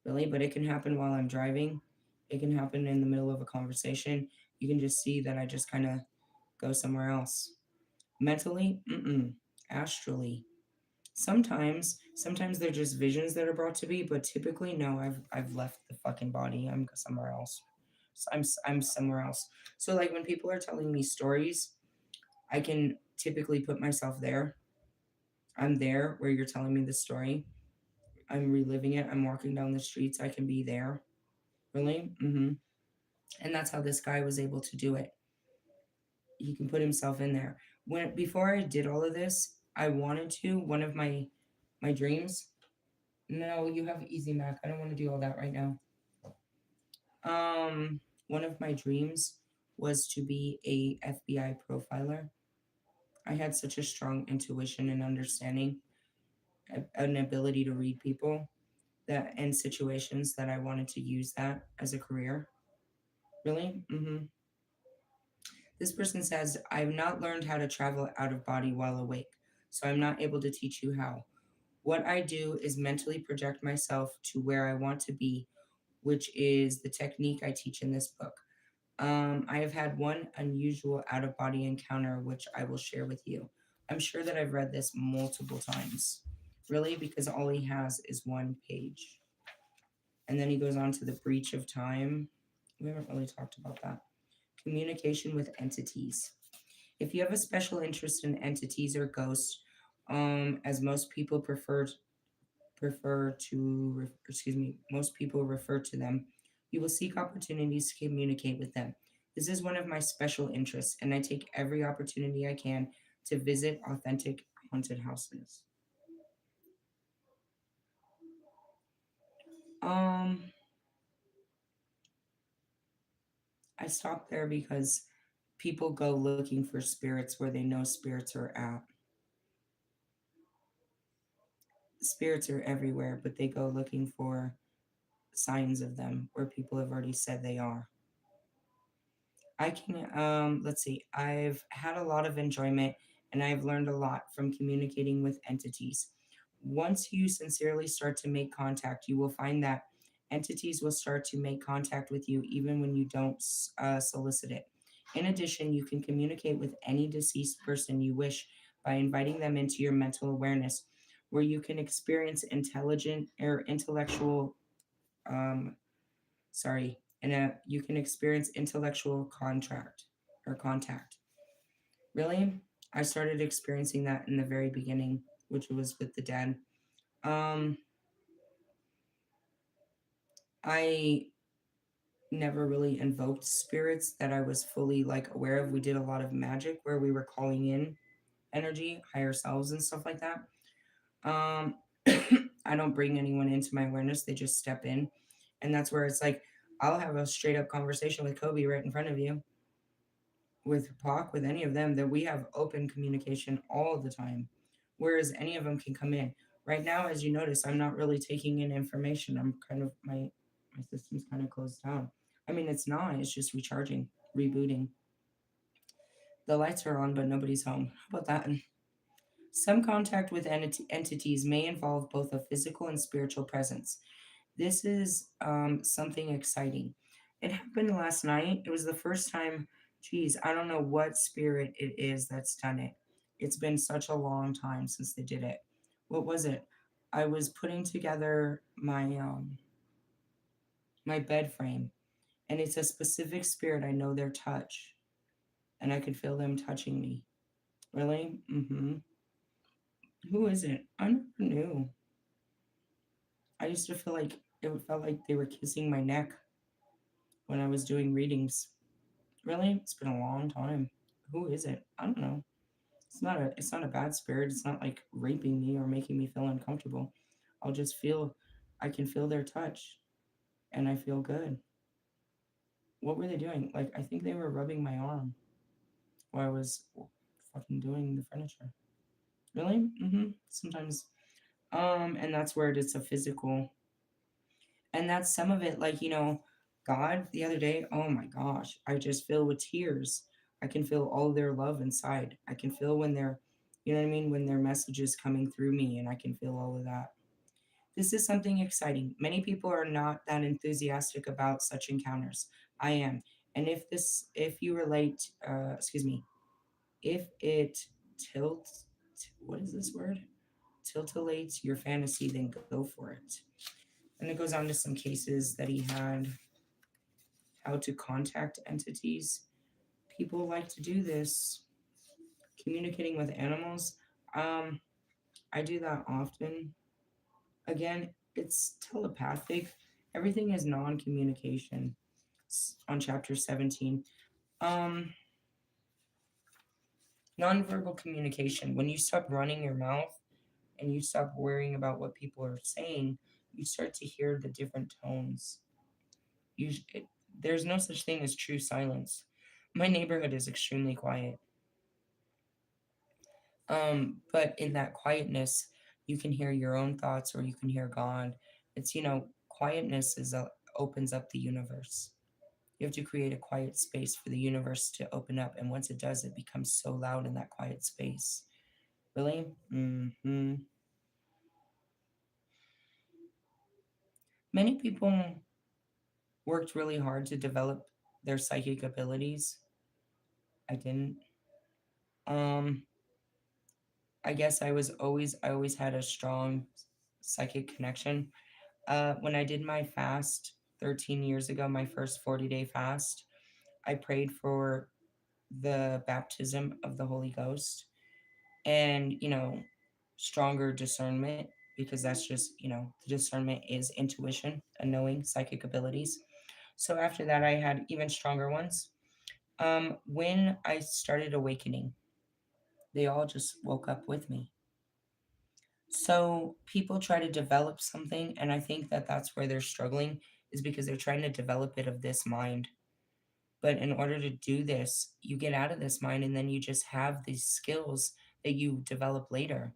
Really, but it can happen while I'm driving. It can happen in the middle of a conversation. You can just see that I just kind of go somewhere else. Mentally, mm-mm. Astrally, sometimes they're just visions that are brought to me, but typically no, I've left the fucking body. I'm somewhere else. I'm somewhere else. So like when people are telling me stories, I can typically put myself there. I'm there where you're telling me the story. I'm reliving it. I'm walking down the streets. I can be there. Really? And that's how this guy was able to do it. He can put himself in there. When before I did all of this, I wanted to. One of my dreams. No, you have Easy Mac. I don't want to do all that right now. One of my dreams was to be a FBI profiler. I had such a strong intuition and understanding, an ability to read people that and situations that I wanted to use that as a career. Really? This person says, I've not learned how to travel out of body while awake, so I'm not able to teach you how. What I do is mentally project myself to where I want to be, which is the technique I teach in this book. I have had one unusual out of body encounter, which I will share with you. I'm sure that I've read this multiple times, really, because all he has is one page. And then he goes on to the breach of time. We haven't really talked about that. Communication with entities. If you have a special interest in entities or ghosts, as most people refer to them, you will seek opportunities to communicate with them. This is one of my special interests, and I take every opportunity I can to visit authentic haunted houses. Um, I stopped there because people go looking for spirits where they know spirits are at. Spirits are everywhere, but they go looking for signs of them where people have already said they are. I can let's see. I've had a lot of enjoyment and I've learned a lot from communicating with entities. Once you sincerely start to make contact, you will find that Entities will start to make contact with you even when you don't solicit it. In addition, you can communicate with any deceased person you wish by inviting them into your mental awareness, where you can experience intelligent or intellectual, um, sorry, you can experience intellectual contract or contact. Really, I started experiencing that in the very beginning, which was with the dead. Um, I never really invoked spirits that I was fully like aware of. We did a lot of magic where we were calling in energy, higher selves, and stuff like that. Um, I don't bring anyone into my awareness; they just step in, and that's where it's like I'll have a straight up conversation with Kobe right in front of you, with Pac, with any of them, that we have open communication all the time. Whereas any of them can come in. Right now, as you notice, I'm not really taking in information. I'm kind of my system's kind of closed down. I mean, it's not. It's just recharging, rebooting. The lights are on, but nobody's home. How about that? Some contact with entities may involve both a physical and spiritual presence. This is something exciting. It happened last night. It was the first time, geez, I don't know what spirit it is that's done it. It's been such a long time since they did it. What was it? I was putting together my bed frame, and it's a specific spirit. I know their touch, and I could feel them touching me. Really? Mm-hmm. Who is it? I never knew. I used to feel like it felt like they were kissing my neck when I was doing readings. Really? It's been a long time. Who is it? I don't know. It's not a bad spirit. It's not like raping me or making me feel uncomfortable. I'll just feel I can feel their touch and I feel good. What were they doing? Like I think they were rubbing my arm while I was fucking doing the furniture. Really? Mm-hmm. Sometimes. And that's where it's a physical. And that's some of it, like, God the other day, oh my gosh, I just feel with tears. I can feel all their love inside. I can feel when they're, you know what I mean, when their message is coming through me, and I can feel all of that. This is something exciting. Many people are not that enthusiastic about such encounters. I am. And if you relate, excuse me, if it tilts, what is this word? Tiltulates your fantasy, then go for it. And it goes on to some cases that he had, how to contact entities. People like to do this, communicating with animals. Um, I do that often. Again, it's telepathic. Everything is non-communication. On chapter 17. Um, Nonverbal communication. When you stop running your mouth and you stop worrying about what people are saying, you start to hear the different tones. You, it, there's no such thing as true silence. My neighborhood is extremely quiet. But in that quietness, you can hear your own thoughts or you can hear God. It's, quietness opens up the universe. You have to create a quiet space for the universe to open up. And once it does, it becomes so loud in that quiet space. Really? Many people worked really hard to develop their psychic abilities. I didn't. Um, I guess I always had a strong psychic connection. When I did my fast 13 years ago, my first 40-day fast, I prayed for the baptism of the Holy Ghost and, stronger discernment, because that's just, the discernment is intuition and knowing psychic abilities. So after that, I had even stronger ones. When I started awakening, they all just woke up with me. So people try to develop something, and I think that that's where they're struggling, is because they're trying to develop it of this mind. But in order to do this, you get out of this mind, and then you just have these skills that you develop later.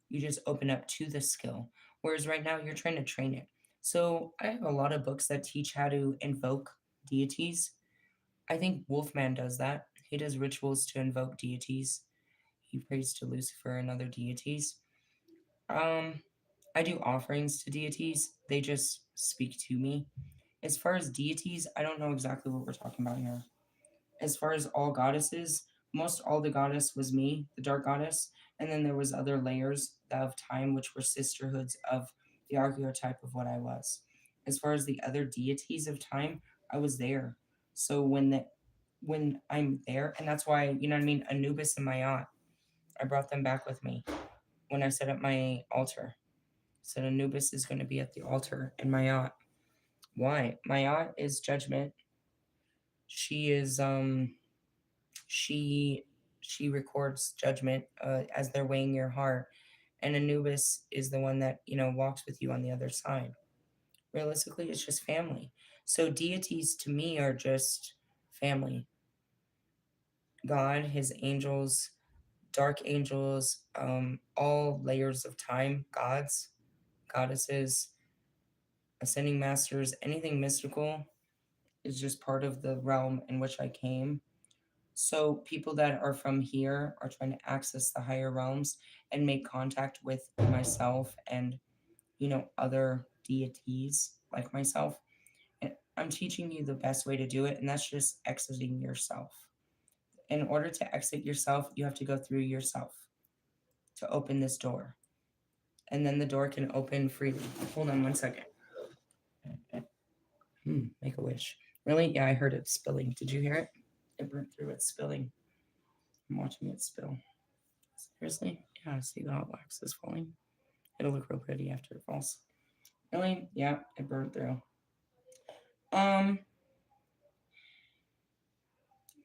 You just open up to the skill. Whereas right now, you're trying to train it. So I have a lot of books that teach how to invoke deities. I think Wolfman does that. He does rituals to invoke deities. He prays to Lucifer and other deities. Um, I do offerings to deities. They just speak to me. As far as deities, I don't know exactly what we're talking about here. As far as all goddesses, most all the goddess was me, the dark goddess, and then there was other layers of time which were sisterhoods of the archetype of what I was. As far as the other deities of time, I was there. So when I'm there, and that's why, you know what I mean, Anubis and Maat, I brought them back with me when I set up my altar. Said Anubis is going to be at the altar and Maat. Why? Maat is judgment. She is she she records judgment as they're weighing your heart, and Anubis is the one that walks with you on the other side. Realistically, it's just family. So deities to me are just family. God, his angels, dark angels, all layers of time, gods, goddesses, ascending masters, anything mystical is just part of the realm in which I came. So people that are from here are trying to access the higher realms and make contact with myself and other deities like myself. And I'm teaching you the best way to do it, and that's just exiting yourself. In order to exit yourself, you have to go through yourself to open this door. And then the door can open freely. Hold on one second. Make a wish. Really? Yeah, I heard it spilling. Did you hear it? It burnt through. It's spilling. I'm watching it spill. Seriously? Yeah, see the hot wax is falling. It'll look real pretty after it falls. Really? Yeah, it burnt through. Um,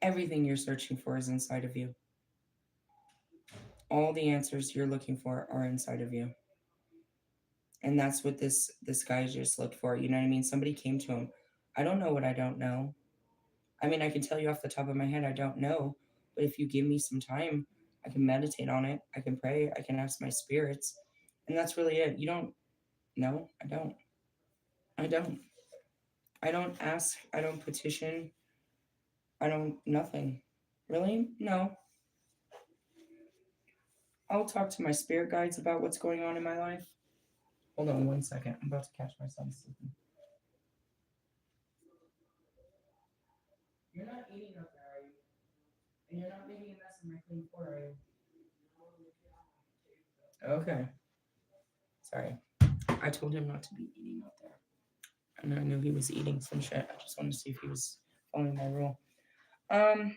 Everything you're searching for is inside of you. All the answers you're looking for are inside of you. And that's what this guy just looked for. You know what I mean? Somebody came to him. I don't know what I don't know. I mean, I can tell you off the top of my head, I don't know. But if you give me some time, I can meditate on it. I can pray. I can ask my spirits. And that's really it. You don't know? I don't. I don't. I don't ask. I don't petition. I don't, nothing. Really? No. I'll talk to my spirit guides about what's going on in my life. Hold on one second. I'm about to catch my son sleeping. You're not eating up there, are you? And you're not making a mess of my clean floor, are you? Okay. Sorry. I told him not to be eating up there. And I knew he was eating some shit. I just wanted to see if he was following my rule. Um,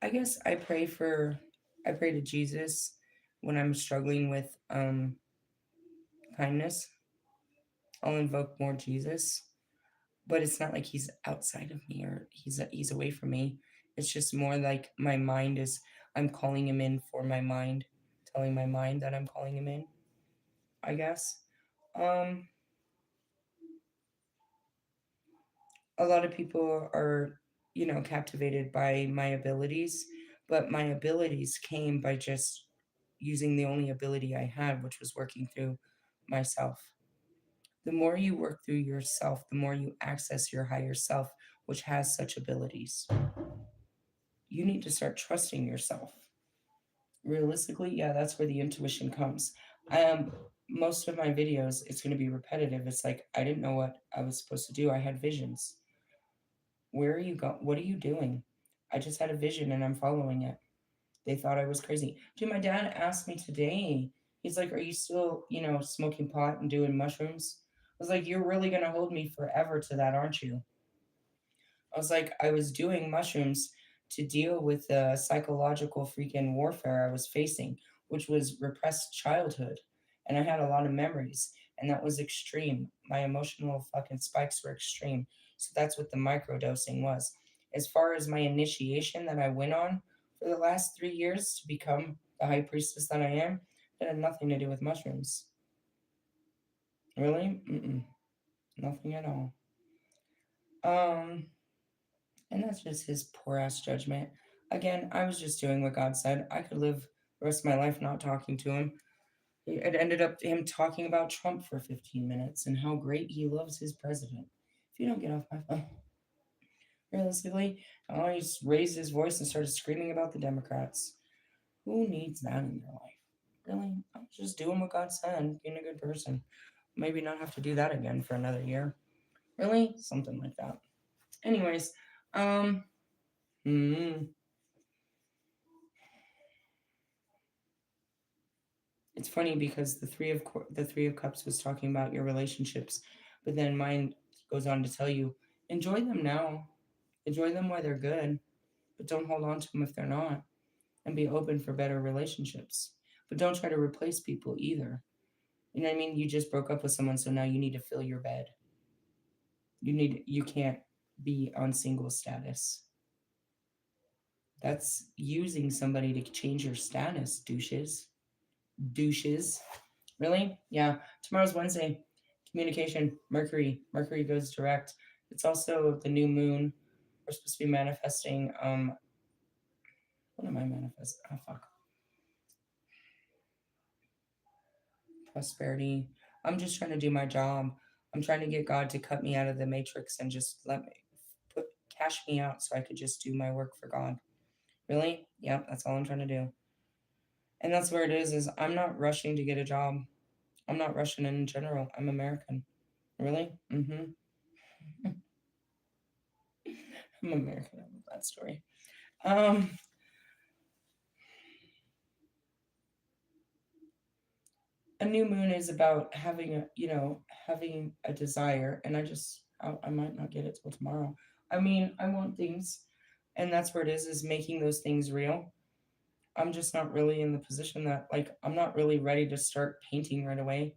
I guess I pray to Jesus when I'm struggling with kindness. I'll invoke more Jesus, but it's not like he's outside of me or he's away from me. It's just more like my mind is I'm calling him in for my mind, telling my mind that I'm calling him in, I guess. Um a lot of people are, captivated by my abilities, but my abilities came by just using the only ability I had, which was working through myself. The more you work through yourself, the more you access your higher self, which has such abilities. You need to start trusting yourself. Realistically, yeah, that's where the intuition comes. Um, Most of my videos, it's going to be repetitive. It's like I didn't know what I was supposed to do. I had visions. Where are you going? What are you doing? I just had a vision and I'm following it. They thought I was crazy. Dude, my dad asked me today. He's like, "Are you still, smoking pot and doing mushrooms?" I was like, "You're really gonna hold me forever to that, aren't you?" I was like, I was doing mushrooms to deal with the psychological freaking warfare I was facing, which was repressed childhood. And I had a lot of memories, and that was extreme. My emotional fucking spikes were extreme. So that's what the microdosing was. As far as my initiation that I went on for the last 3 years to become the high priestess that I am, it had nothing to do with mushrooms. Really? Nothing at all. Um, And that's just his poor ass judgment. Again, I was just doing what God said. I could live the rest of my life not talking to him. It ended up him talking about Trump for 15 minutes and how great he loves his president. If you don't get off my phone, realistically, he just raised his voice and started screaming about the Democrats. Who needs that in their life? Really? I'm just doing what God said, being a good person. Maybe not have to do that again for another year. Really? Something like that. Anyways, um, hmm, it's funny because the 3 of Cups was talking about your relationships, but then mine goes on to tell you enjoy them now, enjoy them while they're good, but don't hold on to them if they're not, and be open for better relationships. But don't try to replace people either. You know what I mean? You just broke up with someone, so now you need to fill your bed. You can't be on single status. That's using somebody to change your status, douches. Douches. Really? Yeah. Tomorrow's Wednesday. Communication. Mercury. Mercury goes direct. It's also the new moon. We're supposed to be manifesting. What am I manifesting? Oh fuck. Prosperity. I'm just trying to do my job. I'm trying to get God to cut me out of the matrix and just let me put cash me out so I could just do my work for God. Really? Yep, that's all I'm trying to do. And that's where it is I'm not rushing to get a job. I'm not Russian in general. I'm American. Really? Mm-hmm. I'm American. I love that story. Um, a new moon is about having having a desire, and I might not get it till tomorrow. I mean, I want things, and that's where it is making those things real. I'm just not really in the position that like I'm not really ready to start painting right away.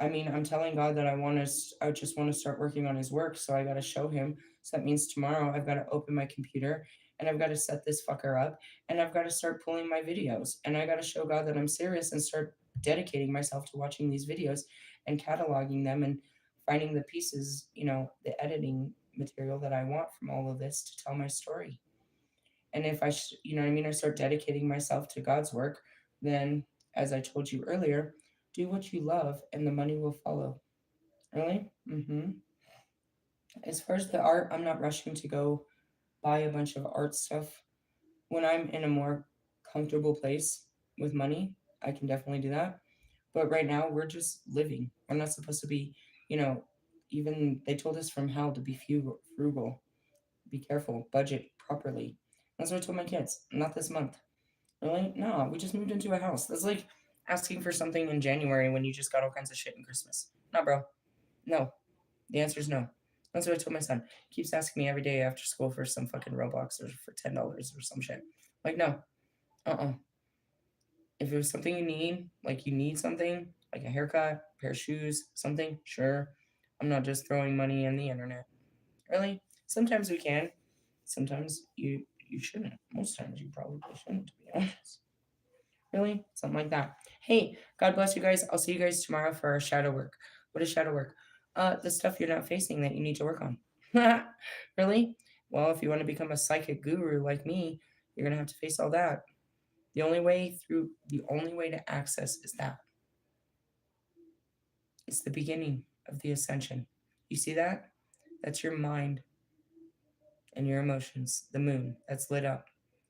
I mean, I'm telling God that I just want to start working on his work. So I got to show him. So that means tomorrow I've got to open my computer and I've got to set this fucker up and I've got to start pulling my videos and I got to show God that I'm serious and start dedicating myself to watching these videos and cataloging them and finding the pieces, the editing material that I want from all of this to tell my story. And if you know what I mean, I start dedicating myself to God's work, then as I told you earlier, do what you love and the money will follow. Really? Mm-hmm. As far as the art, I'm not rushing to go buy a bunch of art stuff. When I'm in a more comfortable place with money, I can definitely do that. But right now, we're just living. We're not supposed to be, you know, even they told us from hell to be frugal, be careful, budget properly. That's what I told my kids. Not this month. Really? No, we just moved into a house. That's like asking for something in January when you just got all kinds of shit in Christmas. No, bro. No. The answer is no. That's what I told my son. He keeps asking me every day after school for some fucking Robux or for $10 or some shit. Like, no. Uh-uh. If it was something you need, like you need something, like a haircut, pair of shoes, something, sure. I'm not just throwing money on the internet. Really? Sometimes we can. Sometimes you shouldn't. Most times you probably shouldn't, to be honest. Really? Something like that. Hey, God bless you guys. I'll see you guys tomorrow for our shadow work. What is shadow work? The stuff you're not facing that you need to work on. Really? Well, if you want to become a psychic guru like me, you're gonna have to face all that. The only way to access is that. It's the beginning of the ascension. You see that? That's your mind and your emotions. The moon that's lit up.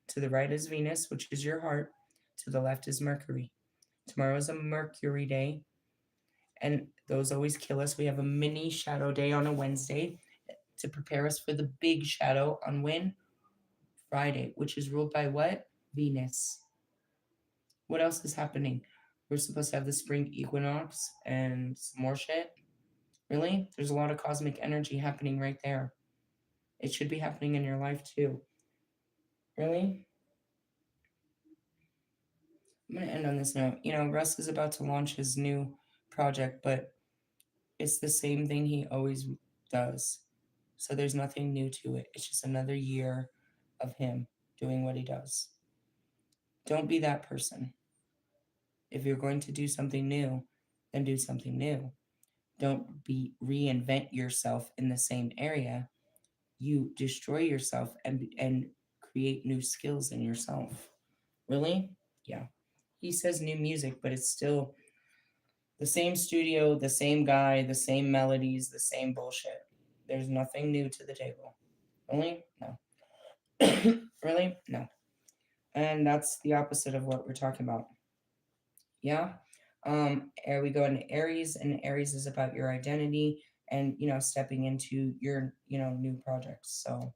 To the right is Venus, which is your heart. To the left is Mercury. Tomorrow is a Mercury day, and those always kill us. We have a mini shadow day on a Wednesday to prepare us for the big shadow on when? Friday, which is ruled by what? Venus. What else is happening? We're supposed to have the spring equinox and some more shit. Really? There's a lot of cosmic energy happening right there. It should be happening in your life too. Really? I'm going to end on this note. Russ is about to launch his new project, but it's the same thing he always does. So there's nothing new to it. It's just another year of him doing what he does. Don't be that person. If you're going to do something new, then do something new. Don't reinvent yourself in the same area. You destroy yourself and create new skills in yourself. Really? Yeah. He says new music, but it's still the same studio, the same guy, the same melodies, the same bullshit. There's nothing new to the table. Really? No. Really? No. And that's the opposite of what we're talking about. Yeah. And we go into Aries, and Aries is about your identity and, stepping into your, new projects. So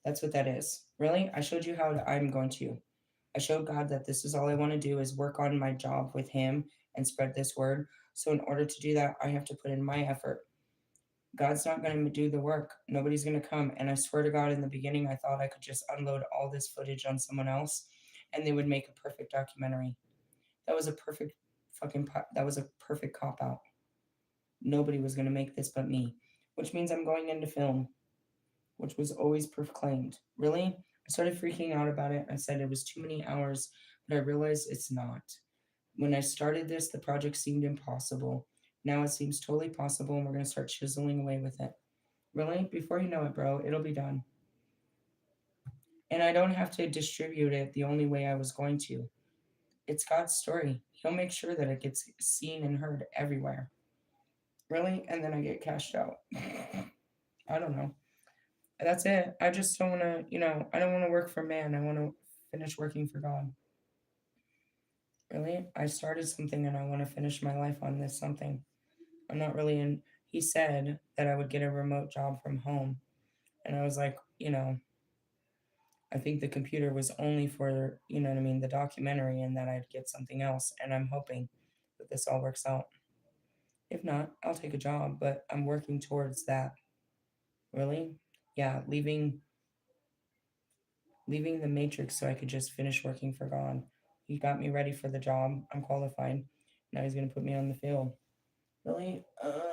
that's what that is. Really? I showed you how I'm going to. I showed God that this is all I want to do is work on my job with Him and spread this word. So in order to do that, I have to put in my effort. God's not going to do the work. Nobody's going to come. And I swear to God, in the beginning, I thought I could just unload all this footage on someone else and they would make a perfect documentary. That was a perfect that was a perfect cop out. Nobody was going to make this but me, which means I'm going into film, which was always proclaimed. Really? I started freaking out about it. I said it was too many hours, but I realized it's not. When I started this, the project seemed impossible. Now it seems totally possible, and we're going to start chiseling away with it. Really? Before you know it, bro, it'll be done. And I don't have to distribute it the only way I was going to. It's God's story. He'll make sure that it gets seen and heard everywhere. Really? And then I get cashed out. I don't know. That's it. I just don't want to, I don't want to work for man. I want to finish working for God. Really? I started something and I want to finish my life on this something. I'm not really in. He said that I would get a remote job from home. And I was like, I think the computer was only for, what I mean, the documentary and that I'd get something else. And I'm hoping that this all works out. If not, I'll take a job, but I'm working towards that. Really? Yeah, leaving the matrix so I could just finish working for God. He got me ready for the job. I'm qualified. Now he's gonna put me on the field. Really?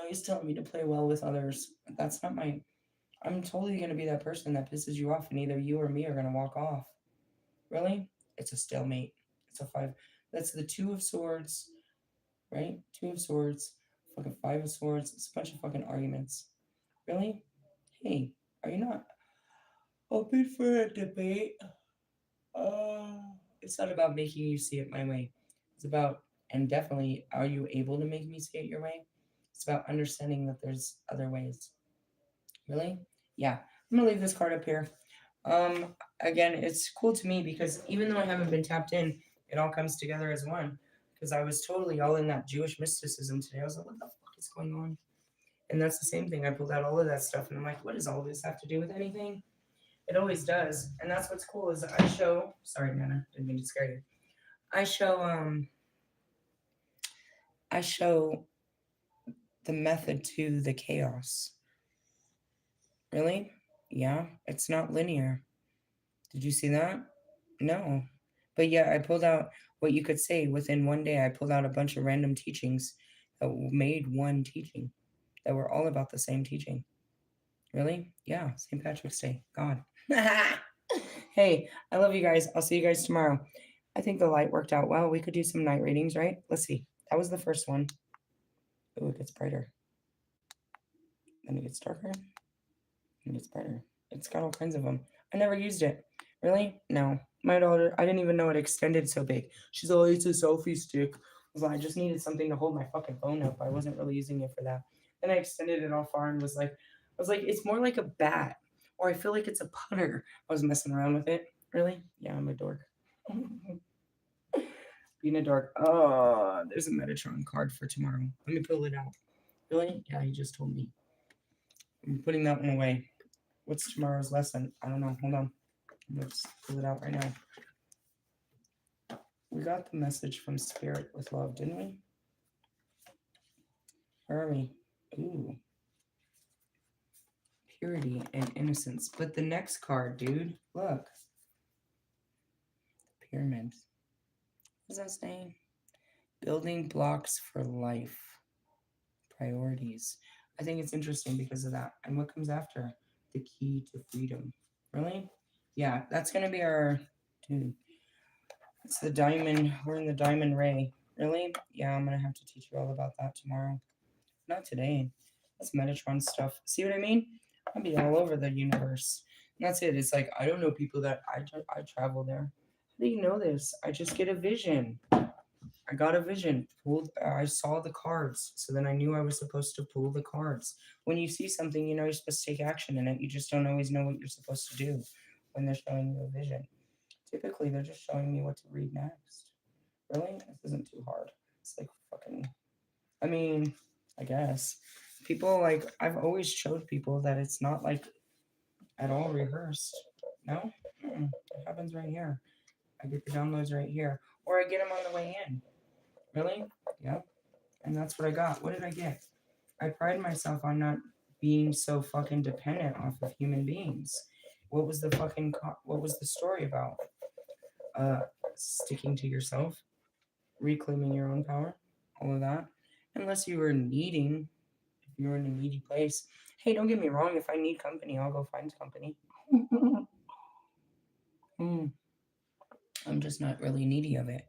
He's telling me to play well with others. That's not my. I'm totally gonna be that person that pisses you off, and either you or me are gonna walk off. Really? It's a stalemate. It's a five. That's the two of swords, right? Two of swords, fucking five of swords. It's a bunch of fucking arguments. Really? Hey, are you not open for a debate? It's not about making you see it my way. It's about, and definitely, are you able to make me see it your way? It's about understanding that there's other ways. Really? Yeah. I'm gonna leave this card up here. Again, it's cool to me because even though I haven't been tapped in, it all comes together as one. Because I was totally all in that Jewish mysticism today. I was like, what the fuck is going on? And that's the same thing. I pulled out all of that stuff and I'm like, what does all this have to do with anything? It always does. And that's what's cool is I show sorry, Nana, didn't mean to scare you. I show I show the method to the chaos. Really? Yeah, it's not linear. Did you see that? No. But yeah, I pulled out what you could say within one day. I pulled out a bunch of random teachings that made one teaching that were all about the same teaching. Really? Yeah, St. Patrick's Day. God. Hey, I love you guys. I'll see you guys tomorrow. I think the light worked out well. We could do some night readings, right? Let's see. That was the first one. Oh, it gets brighter. Then it gets darker. And it gets brighter. It's got all kinds of them. I never used it. Really? No. My daughter, I didn't even know it extended so big. She's like, it's a selfie stick. I was like, I just needed something to hold my fucking phone up. I wasn't really using it for that. Then I extended it all far and was like, it's more like a bat. Or I feel like it's a putter. I was messing around with it. Really? Yeah, I'm a dork. Being a dork. Oh, there's a Metatron card for tomorrow. Let me pull it out. Really? Yeah, you just told me. I'm putting that one away. What's tomorrow's lesson? I don't know. Hold on. Let's pull it out right now. We got the message from Spirit with love, didn't we? Where are we? Ooh. Purity and innocence. But the next card, dude, look. Pyramid. What does that say? Building blocks for life. Priorities. I think it's interesting because of that. And what comes after? The key to freedom. Really? Yeah, that's going to be our. Dude. It's the diamond. We're in the diamond ray. Really? Yeah, I'm going to have to teach you all about that tomorrow. Not today. That's Metatron stuff. See what I mean? I'll be all over the universe. And that's it. It's like, I don't know people that I travel there. How do you know this? I just get a vision. I got a vision. I saw the cards. So then I knew I was supposed to pull the cards. When you see something, you know you're supposed to take action in it. You just don't always know what you're supposed to do when they're showing you a vision. Typically, they're just showing me what to read next. Really? This isn't too hard. It's like fucking. I mean, I guess people like I've always showed people that it's not like at all rehearsed. No, it happens right here. I get the downloads right here, or I get them on the way in. Really? Yep. And that's what I got. What did I get? I pride myself on not being so fucking dependent off of human beings. What was the what was the story about? Uh, Sticking to yourself, reclaiming your own power, all of that. Unless you were needing, if you're in a needy place. Hey, don't get me wrong. If I need company, I'll go find company. Mm, I'm just not really needy of it.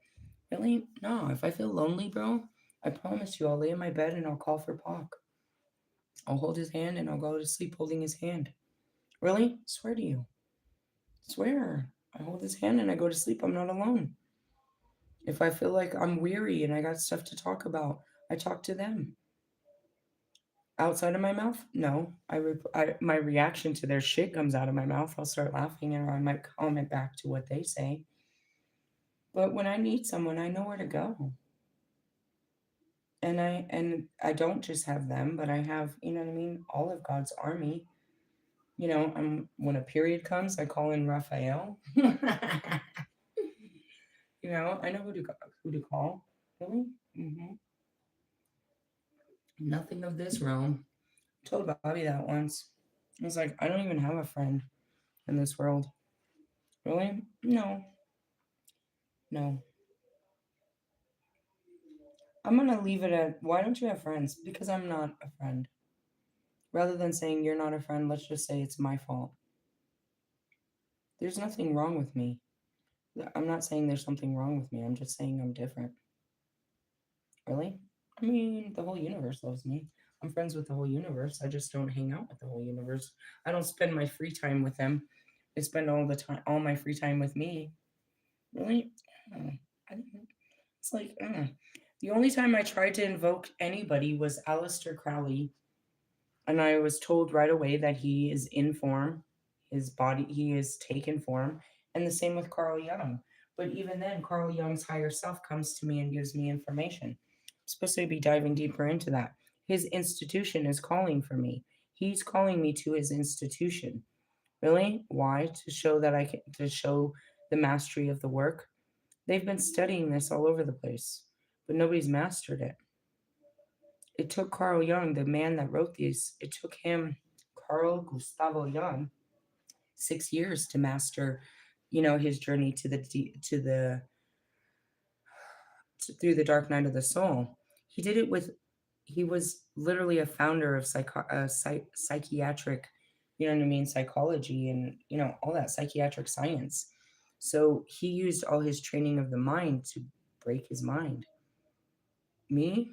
Really? No. If I feel lonely, bro, I promise you, I'll lay in my bed and I'll call for Pac. I'll hold his hand and I'll go to sleep holding his hand. Really? Swear to you. Swear. I hold his hand and I go to sleep. I'm not alone. If I feel like I'm weary and I got stuff to talk about, I talk to them. Outside of my mouth? No. My reaction to their shit comes out of my mouth. I'll start laughing and I might comment back to what they say. But when I need someone, I know where to go. And I don't just have them, but I have, you know what I mean, all of God's army. When a period comes, I call in Raphael. I know who to call. Really? Nothing of this realm. I told Bobby that once. I was like, I don't even have a friend in this world. Really? No. No. I'm gonna leave it at why don't you have friends? Because I'm not a friend. Rather than saying you're not a friend, let's just say it's my fault. There's nothing wrong with me. I'm not saying there's something wrong with me. I'm just saying I'm different. Really? I mean, the whole universe loves me. I'm friends with the whole universe. I just don't hang out with the whole universe. I don't spend my free time with them. They spend all my free time with me. Really? Uh, I don't know. It's like, the only time I tried to invoke anybody was Aleister Crowley, and I was told right away that he is in form. His body, he is taken form, and the same with Carl Jung. But even then, Carl Jung's higher self comes to me and gives me information. I'm supposed to be diving deeper into that. His institution is calling for me. He's calling me to his institution. Really? Why? To show the mastery of the work. They've been studying this all over the place, but nobody's mastered it. It took Carl Jung, the man that wrote these, it took him, Carl Gustavo Jung, 6 years to master, his journey through the dark night of the soul. He did it with, he was literally a founder of psychiatric, you know what I mean, psychology and, all that psychiatric science. So he used all his training of the mind to break his mind. Me?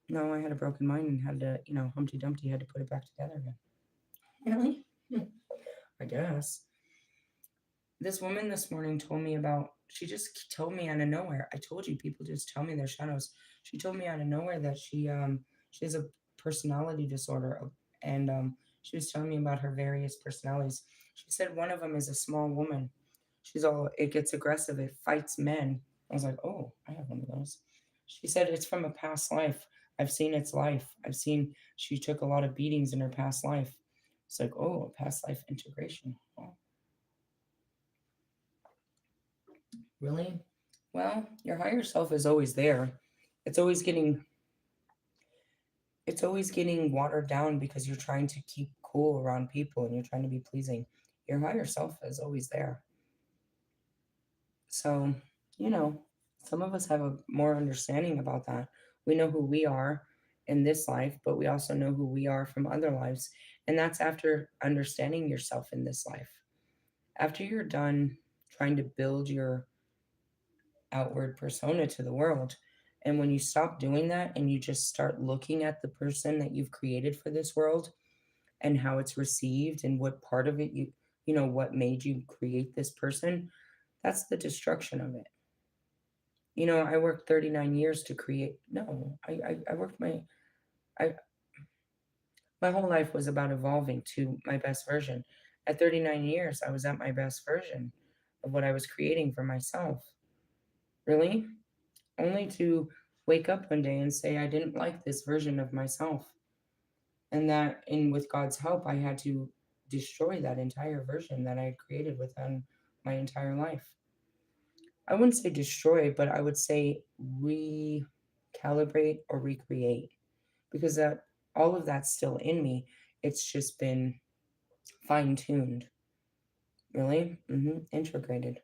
No, I had a broken mind and had to, Humpty Dumpty had to put it back together again. Really? I guess. This woman this morning told me about, she just told me out of nowhere. I told you people just tell me their shadows. She told me out of nowhere that she has a personality disorder, and she was telling me about her various personalities. She said one of them is a small woman. It gets aggressive, it fights men. I was like, oh, I have one of those. She said it's from a past life. I've seen its life. I've seen she took a lot of beatings in her past life. It's like, oh, past life integration. Oh, really? Well, your higher self is always there. It's always getting it's always getting watered down because you're trying to keep cool around people and you're trying to be pleasing. Your higher self is always there. So, you know, some of us have a more understanding about that. We know who we are in this life, but we also know who we are from other lives. And that's after understanding yourself in this life. After you're done trying to build your outward persona to the world, and when you stop doing that and you just start looking at the person that you've created for this world and how it's received and what part of it what made you create this person, that's the destruction of it. I worked 39 years to create. No, I worked I, my whole life was about evolving to my best version. At 39 years, I was at my best version of what I was creating for myself. Really? only to wake up one day and say, I didn't like this version of myself. And that, in with God's help, I had to destroy that entire version that I had created within my entire life. I wouldn't say destroy, but I would say recalibrate or recreate, because that all of that's still in me. It's just been fine tuned, really, integrated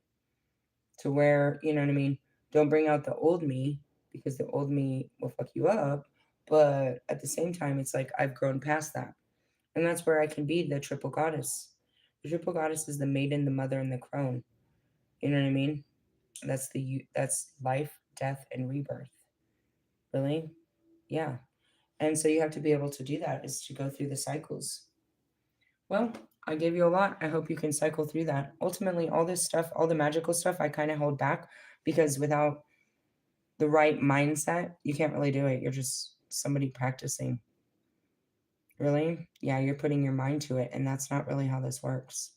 to where, you know what I mean? Don't bring out the old me, because the old me will fuck you up. But at the same time, it's like I've grown past that. And that's where I can be the triple goddess. The triple goddess is the maiden, the mother, and the crone. You know what I mean? That's life, death, and rebirth. Really? Yeah. And so you have to be able to do that, is to go through the cycles. Well, I gave you a lot. I hope you can cycle through that. Ultimately, all this stuff, all the magical stuff, I kind of hold back, because without the right mindset, you can't really do it. You're just somebody practicing. Really? Yeah, you're putting your mind to it, and that's not really how this works.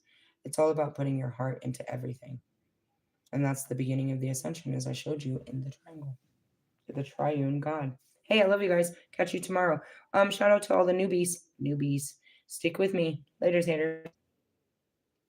It's all about putting your heart into everything. And that's the beginning of the ascension, as I showed you in the triangle. The triune God. Hey, I love you guys. Catch you tomorrow. Shout out to all the newbies. Newbies. Stick with me. Later, haters.